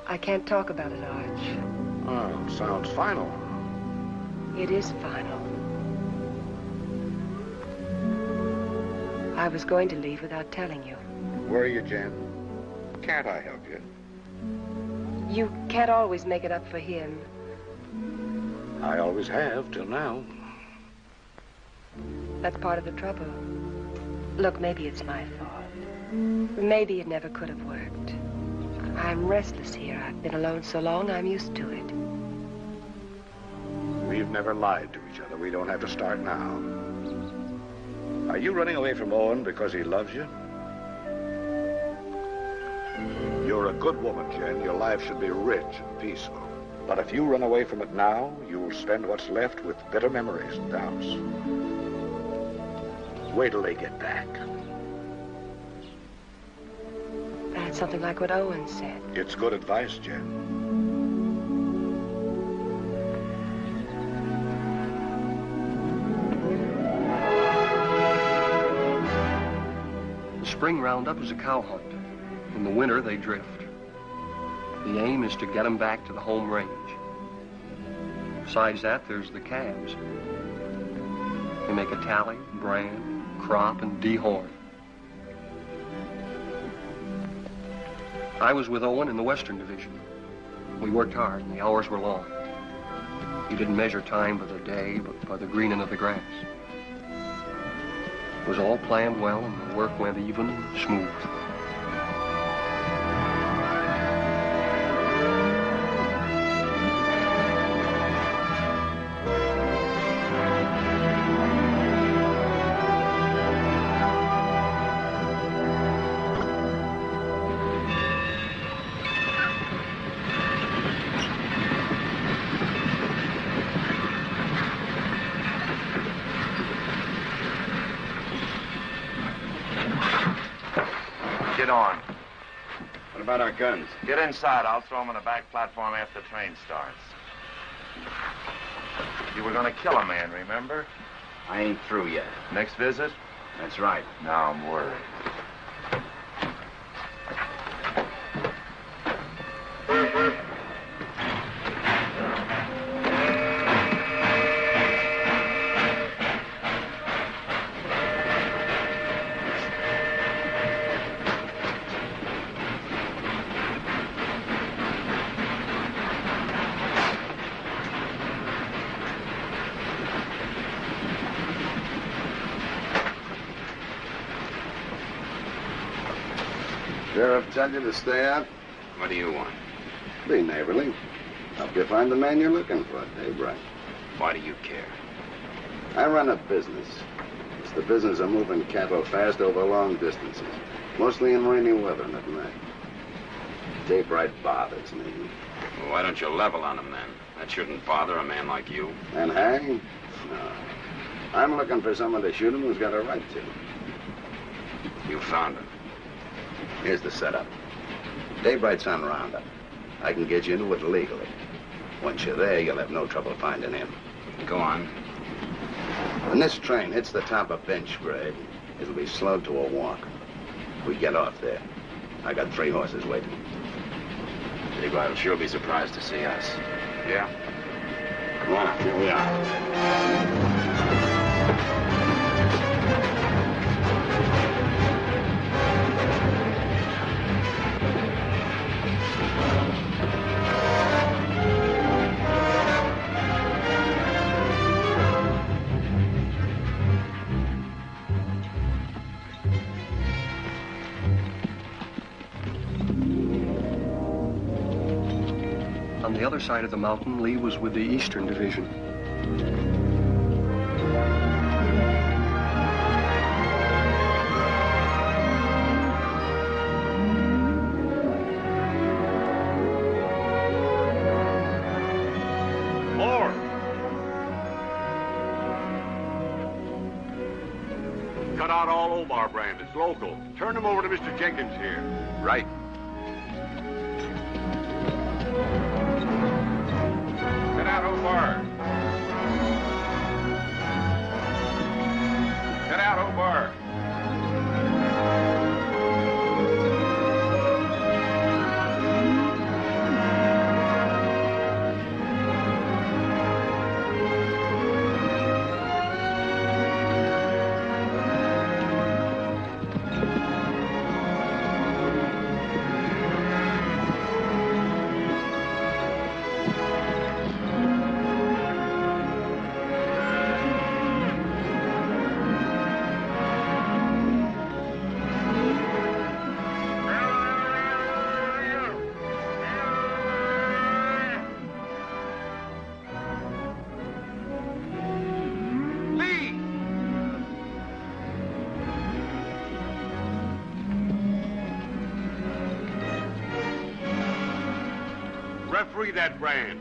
I can't talk about it, Arch. Oh, sounds final. It is final. I was going to leave without telling you. Where are you, Jen? Can't I help you? You can't always make it up for him. I always have, till now. That's part of the trouble. Look, maybe it's my fault. Maybe it never could have worked. I'm restless here. I've been alone so long, I'm used to it. We've we've never lied to each other. We don't have to start now. Are you running away from Owen because he loves you? You're a good woman, Jen. Your life should be rich and peaceful. But if you run away from it now, you'll spend what's left with bitter memories and doubts. Wait till they get back. That's something like what Owen said. It's good advice, Jen. The spring roundup is a cow hunt. In the winter, they drift. The aim is to get them back to the home range. Besides that, there's the calves. They make a tally, brand, crop, and dehorn. I was with Owen in the Western Division. We worked hard, and the hours were long. We didn't measure time by the day, but by the greening of the grass. It was all planned well, and the work went even and smooth. Get on. What about our guns? Get inside. I'll throw them on the back platform after the train starts. You were gonna kill a man, remember? I ain't through yet. Next visit? That's right. Now I'm worried. Sheriff tell you to stay out? What do you want? Be neighborly. Help you find the man you're looking for, daybreak. Why do you care? I run a business. It's the business of moving cattle fast over long distances, mostly in rainy weather and at night. Daybreak bothers me. Well, why don't you level on him then? That shouldn't bother a man like you. And hang? No. I'm looking for someone to shoot him who's got a right to. You found him. Here's the setup. Daybreak's on roundup. I can get you into it legally. Once you're there, you'll have no trouble finding him. Go on. When this train hits the top of bench grade, it'll be slowed to a walk. We get off there. I got 3 horses waiting. Daybreak will sure be surprised to see us. Yeah? Come on, here we are. On the other side of the mountain, Lee was with the Eastern Division. More! Cut out all Omar brand. It's local. Turn them over to Mr. Jenkins here. Right. Get out, Omar. Get out, Omar. free that brand.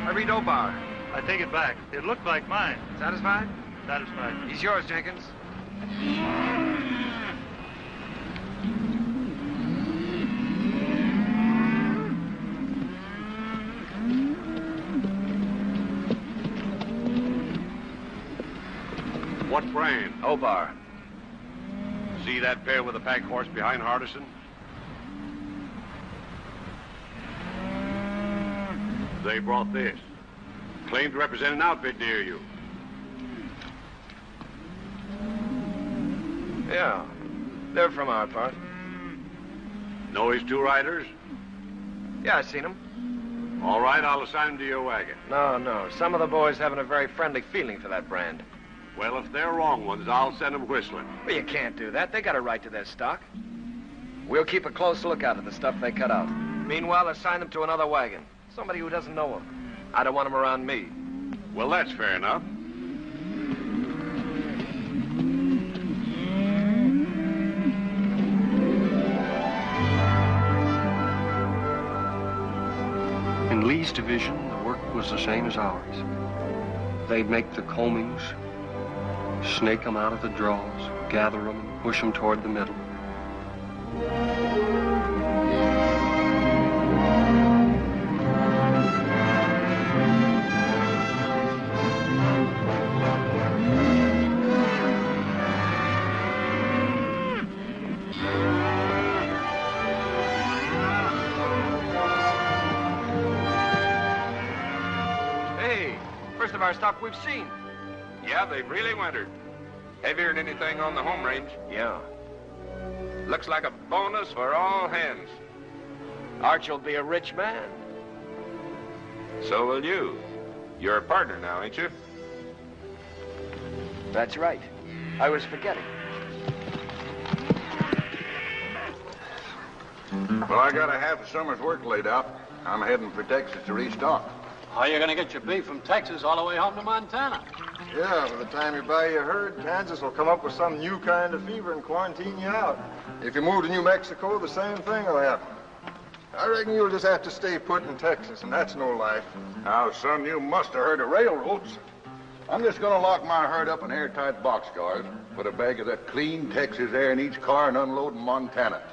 I read Obar. I take it back. It looked like mine. Satisfied? Satisfied. He's yours, Jenkins. What brand? Obar. See that pair with the pack horse behind Hardison? They brought this. Claimed to represent an outfit near you. Yeah, they're from our part. Know his two riders? Yeah, I seen them. All right, I'll assign them to your wagon. No. Some of the boys haven't a very friendly feeling for that brand. Well, if they're wrong ones, I'll send them whistling. Well, you can't do that. They got a right to their stock. We'll keep a close lookout at the stuff they cut out. Meanwhile, assign them to another wagon. Somebody who doesn't know them. I don't want them around me. Well, that's fair enough. In Lee's division, the work was the same as ours. They'd make the combings, snake them out of the draws, gather them, and push them toward the middle. First of our stock we've seen. Yeah, they've really wintered. Heavier than anything on the home range. Yeah. Looks like a bonus for all hands. Arch will be a rich man. So will you. You're a partner now, ain't you? That's right. I was forgetting. Well, I got a half a summer's work laid out. I'm heading for Texas to restock. How are you going to get your beef from Texas all the way home to Montana? Yeah, by the time you buy your herd, Kansas will come up with some new kind of fever and quarantine you out. If you move to New Mexico, the same thing will happen. I reckon you'll just have to stay put in Texas, and that's no life. Now, son, you must have heard of railroads. I'm just going to lock my herd up in airtight boxcars, put a bag of that clean Texas air in each car, and unload in Montana.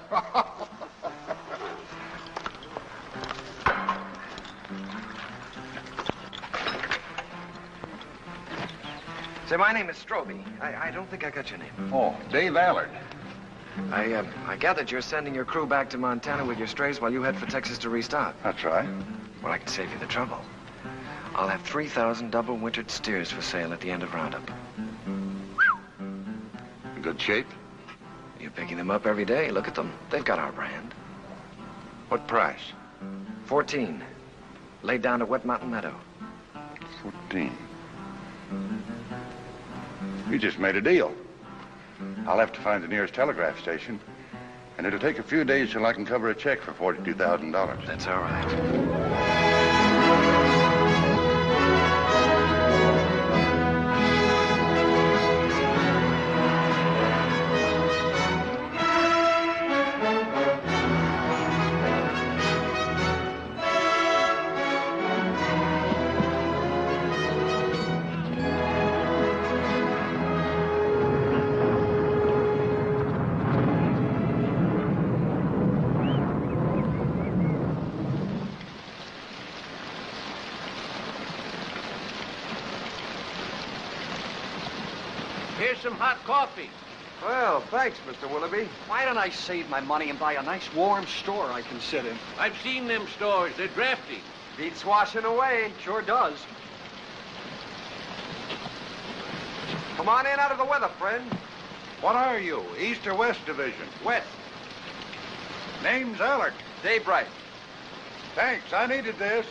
Say, my name is Stroby. I don't think I got your name. Oh, Dave Allard. I gathered you're sending your crew back to Montana with your strays while you head for Texas to restock. That's right. Well, I can save you the trouble. I'll have 3,000 double-wintered steers for sale at the end of Roundup. In good shape? You're picking them up every day. Look at them. They've got our brand. What price? 14. Laid down to Wet Mountain Meadow. 14. You just made a deal. I'll have to find the nearest telegraph station, and it'll take a few days till I can cover a check for $42,000. That's all right. Here's some hot coffee. Well, thanks, Mr. Willoughby. Why don't I save my money and buy a nice warm store I can sit in? I've seen them stores. They're drafty. Beats washing away. Sure does. Come on in out of the weather, friend. What are you, East or West Division? West. Name's Allard. Dave Bright. Thanks, I needed this.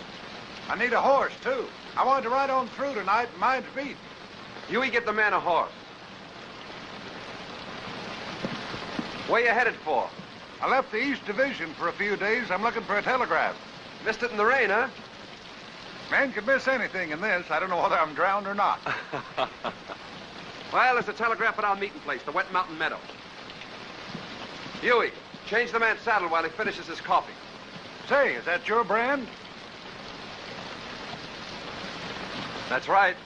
I need a horse, too. I wanted to ride on through tonight, and mine's beat. Huey, get the man a horse. Where you headed for? I left the East Division for a few days. I'm looking for a telegraph. Missed it in the rain, huh? Man could miss anything in this. I don't know whether I'm drowned or not. Well, there's a telegraph at our meeting place, the Wet Mountain Meadow. Huey, change the man's saddle while he finishes his coffee. Say, is that your brand? That's right.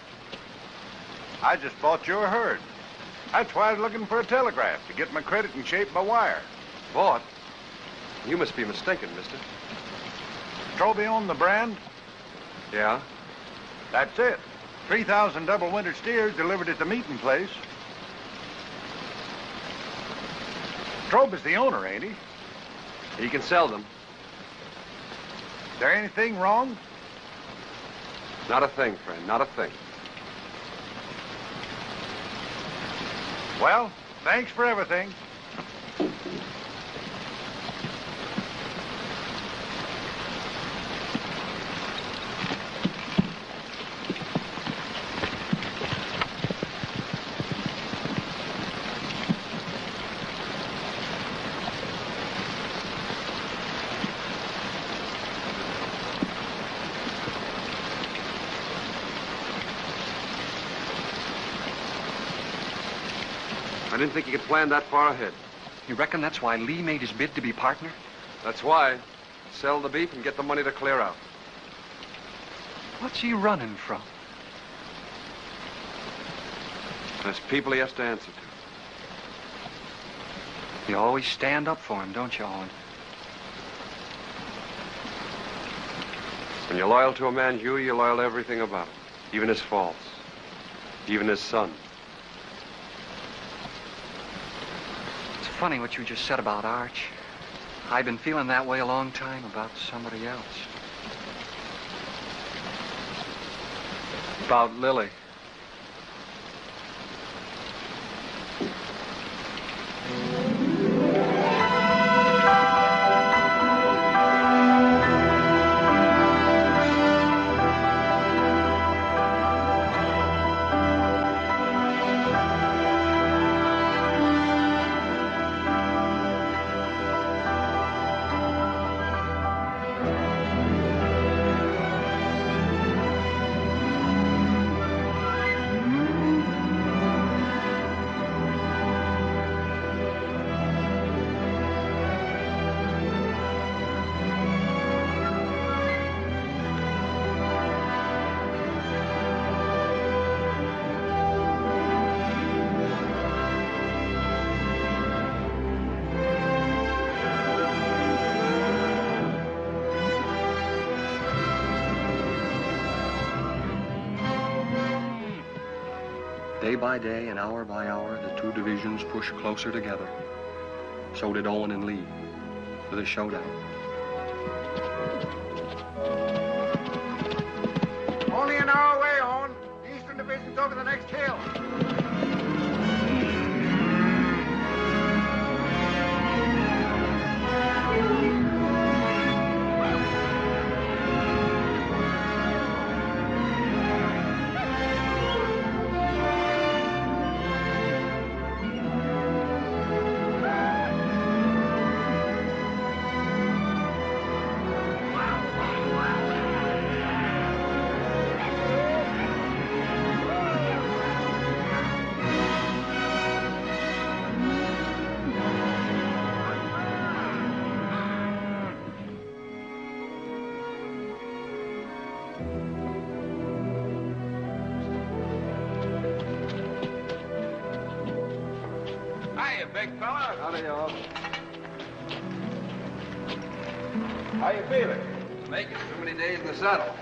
I just bought your herd. That's why I was looking for a telegraph, to get my credit in shape by wire. Bought? You must be mistaken, mister. Strobe owned the brand? Yeah? That's it. 3,000 double winter steers delivered at the meeting place. Strobe is the owner, ain't he? He can sell them. Is there anything wrong? Not a thing, friend, not a thing. Well, thanks for everything. I didn't think you could plan that far ahead. You reckon that's why Lee made his bid to be partner? That's why. Sell the beef and get the money to clear out. What's he running from? There's people he has to answer to. You always stand up for him, don't you, Owen? When you're loyal to a man, Huey, you're loyal to everything about him. Even his faults. Even his son. It's funny what you just said about Arch. I've been feeling that way a long time about somebody else. About Lily. Day by day and hour by hour, the two divisions pushed closer together. So did Owen and Lee, for the showdown. Only an hour away, Owen. The Eastern Division's over the next hill. Big fella. Howdy, y'all. How you feeling? Make it. Too many days in the saddle.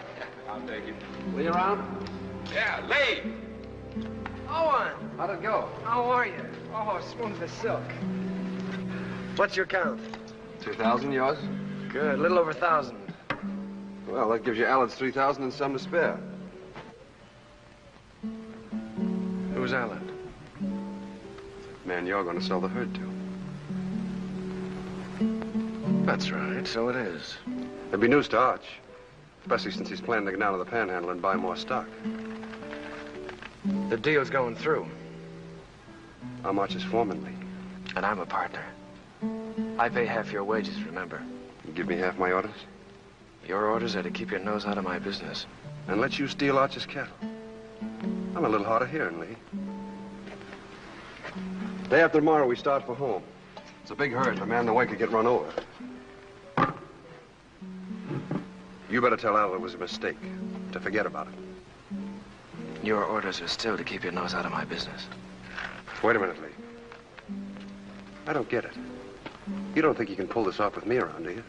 I'll take it. Lee around? Yeah, Lee. Owen! How'd it go? How are you? Oh, smooth as silk. What's your count? 2,000, yours? Good, a little over 1,000. Well, that gives you Alan's 3,000 and some to spare. Who's Alan? Man you're going to sell the herd to. That's right, so it is. There'll be news to Arch. Especially since he's planning to go down to the Panhandle and buy more stock. The deal's going through. I'm Arch's foreman, Lee. And I'm a partner. I pay half your wages, remember? You give me half my orders? Your orders are to keep your nose out of my business. And let you steal Arch's cattle. I'm a little hard of hearing, Lee. Day after tomorrow, we start for home. It's a big herd. A man in the way could get run over. You better tell Al it was a mistake, to forget about it. Your orders are still to keep your nose out of my business. Wait a minute, Lee. I don't get it. You don't think you can pull this off with me around, do you?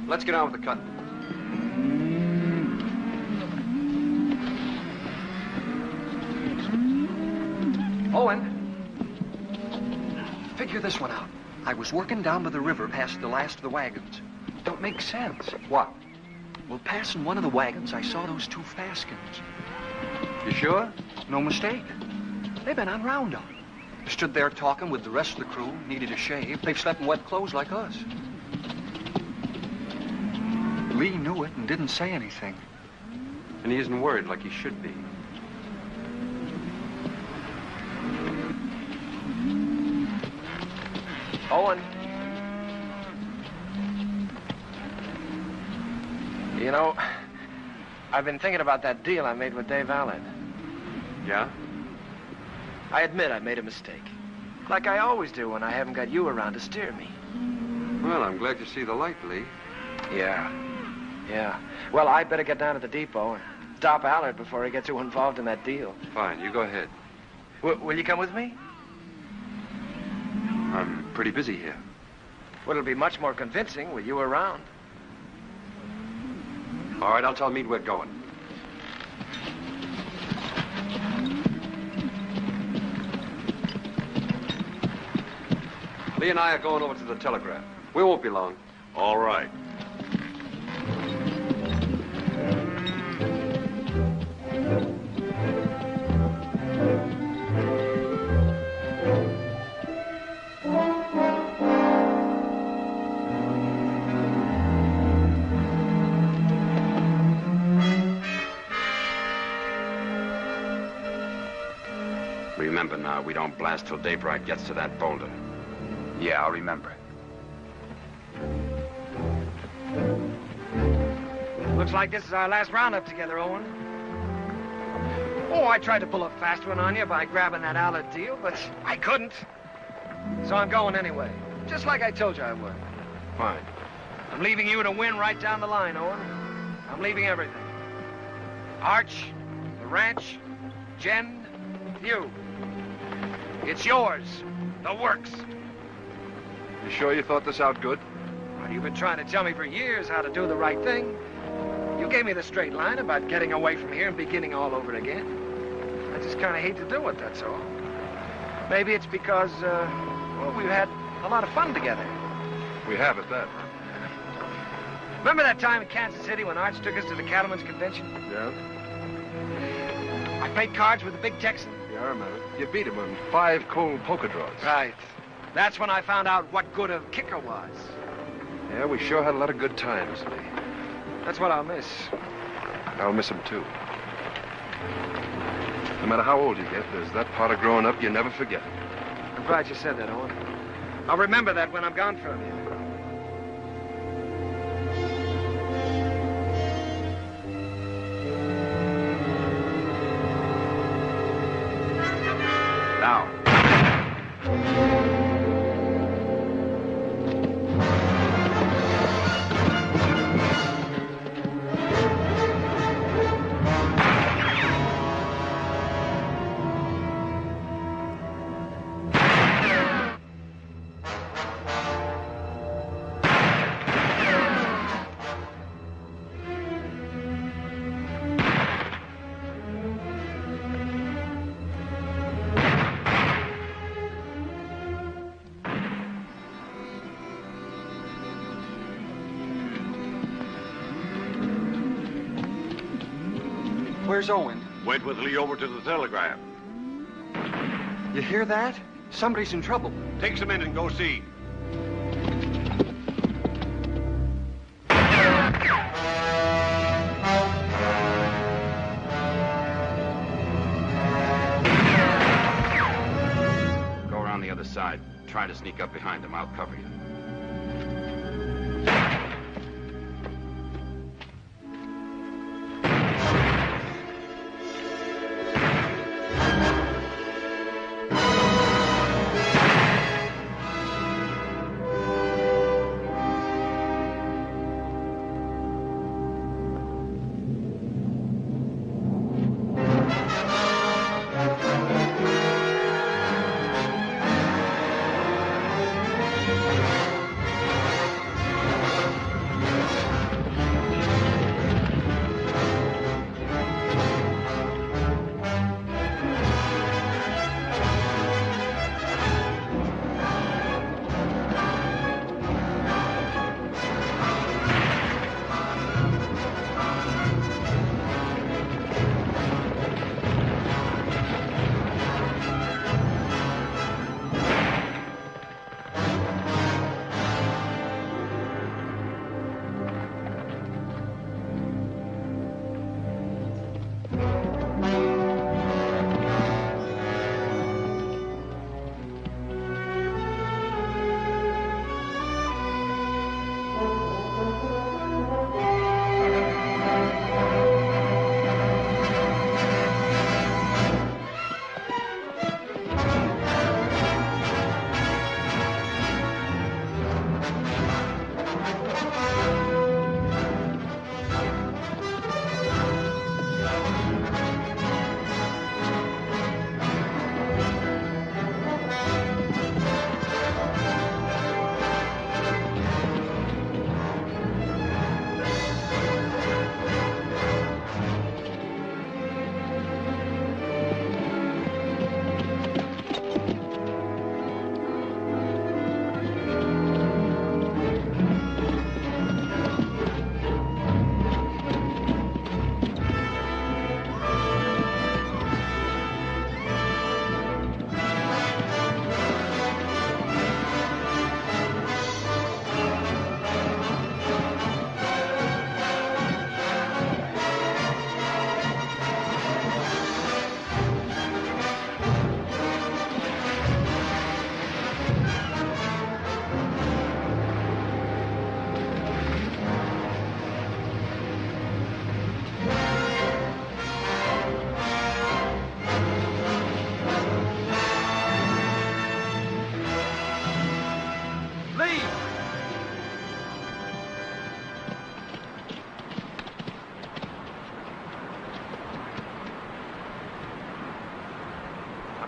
Let's get on with the cutting. Owen, figure this one out. I was working down by the river past the last of the wagons. Don't make sense. What? Well, passing one of the wagons, I saw those two Faskins. You sure? No mistake. They've been on roundup. Stood there talking with the rest of the crew, needed a shave. They've slept in wet clothes like us. Lee knew it and didn't say anything. And he isn't worried like he should be. Owen. You know, I've been thinking about that deal I made with Dave Allen. Yeah? I admit I made a mistake. Like I always do when I haven't got you around to steer me. Well, I'm glad you see the light, Lee. Yeah. Well, I'd better get down to the depot and stop Allard before he gets too involved in that deal. Fine, you go ahead. Will you come with me? I'm pretty busy here. Well, it'll be much more convincing with you around. All right, I'll tell Meade we're going. Lee and I are going over to the telegraph. We won't be long. All right. Remember now, we don't blast till Daybright gets to that boulder. Yeah, I'll remember. Looks like this is our last roundup together, Owen. Oh, I tried to pull a fast one on you by grabbing that Allard deal, but I couldn't. So I'm going anyway, just like I told you I would. Fine. I'm leaving you to win right down the line, Owen. I'm leaving everything. Arch, the ranch, Jen, you. It's yours. The works. You sure you thought this out good? Well, you've been trying to tell me for years how to do the right thing. You gave me the straight line about getting away from here and beginning all over again. I just kind of hate to do it, that's all. Maybe it's because, well, we've had a lot of fun together. We have at that. Remember that time in Kansas City when Arch took us to the Cattlemen's Convention? Yeah? I played cards with the big Texan. Yeah, I remember. You beat him on 5 cold poker draws. Right. That's when I found out what good a kicker was. Yeah, we sure had a lot of good times, Lee. That's what I'll miss. I'll miss him, too. No matter how old you get, there's that part of growing up you never forget. I'm glad you said that, Owen. I'll remember that when I'm gone from you. Now. Where's Owen? Went with Lee over to the telegraph. You hear that? Somebody's in trouble. Take some in and go see. Go around the other side. Try to sneak up behind them. I'll cover you.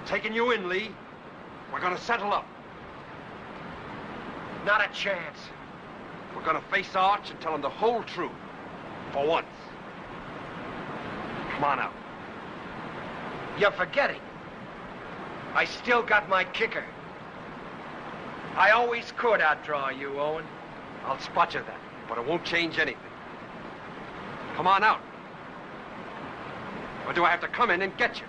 Taking you in, Lee. We're gonna settle up. Not a chance. We're gonna face Arch and tell him the whole truth. For once. Come on out. You're forgetting. I still got my kicker. I always could outdraw you, Owen. I'll spot you then, but it won't change anything. Come on out. Or do I have to come in and get you?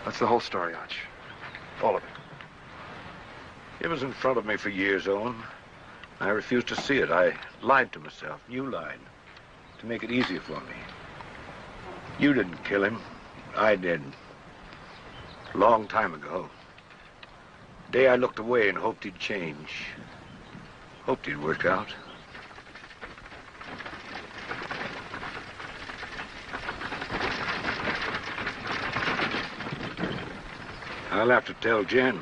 That's the whole story, Arch. All of it. It was in front of me for years, Owen. I refused to see it. I lied to myself. You lied. To make it easier for me. You didn't kill him. I did. A long time ago. The day I looked away and hoped he'd change. Hoped he'd work out. I'll have to tell Jen.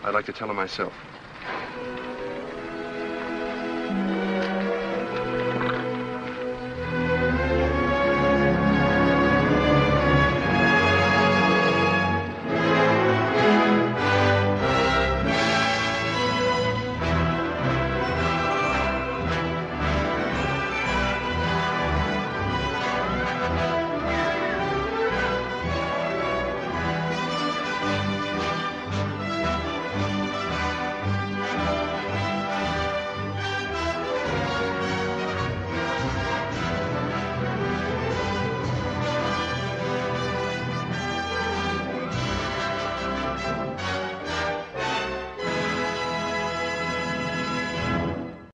I'd like to tell her myself.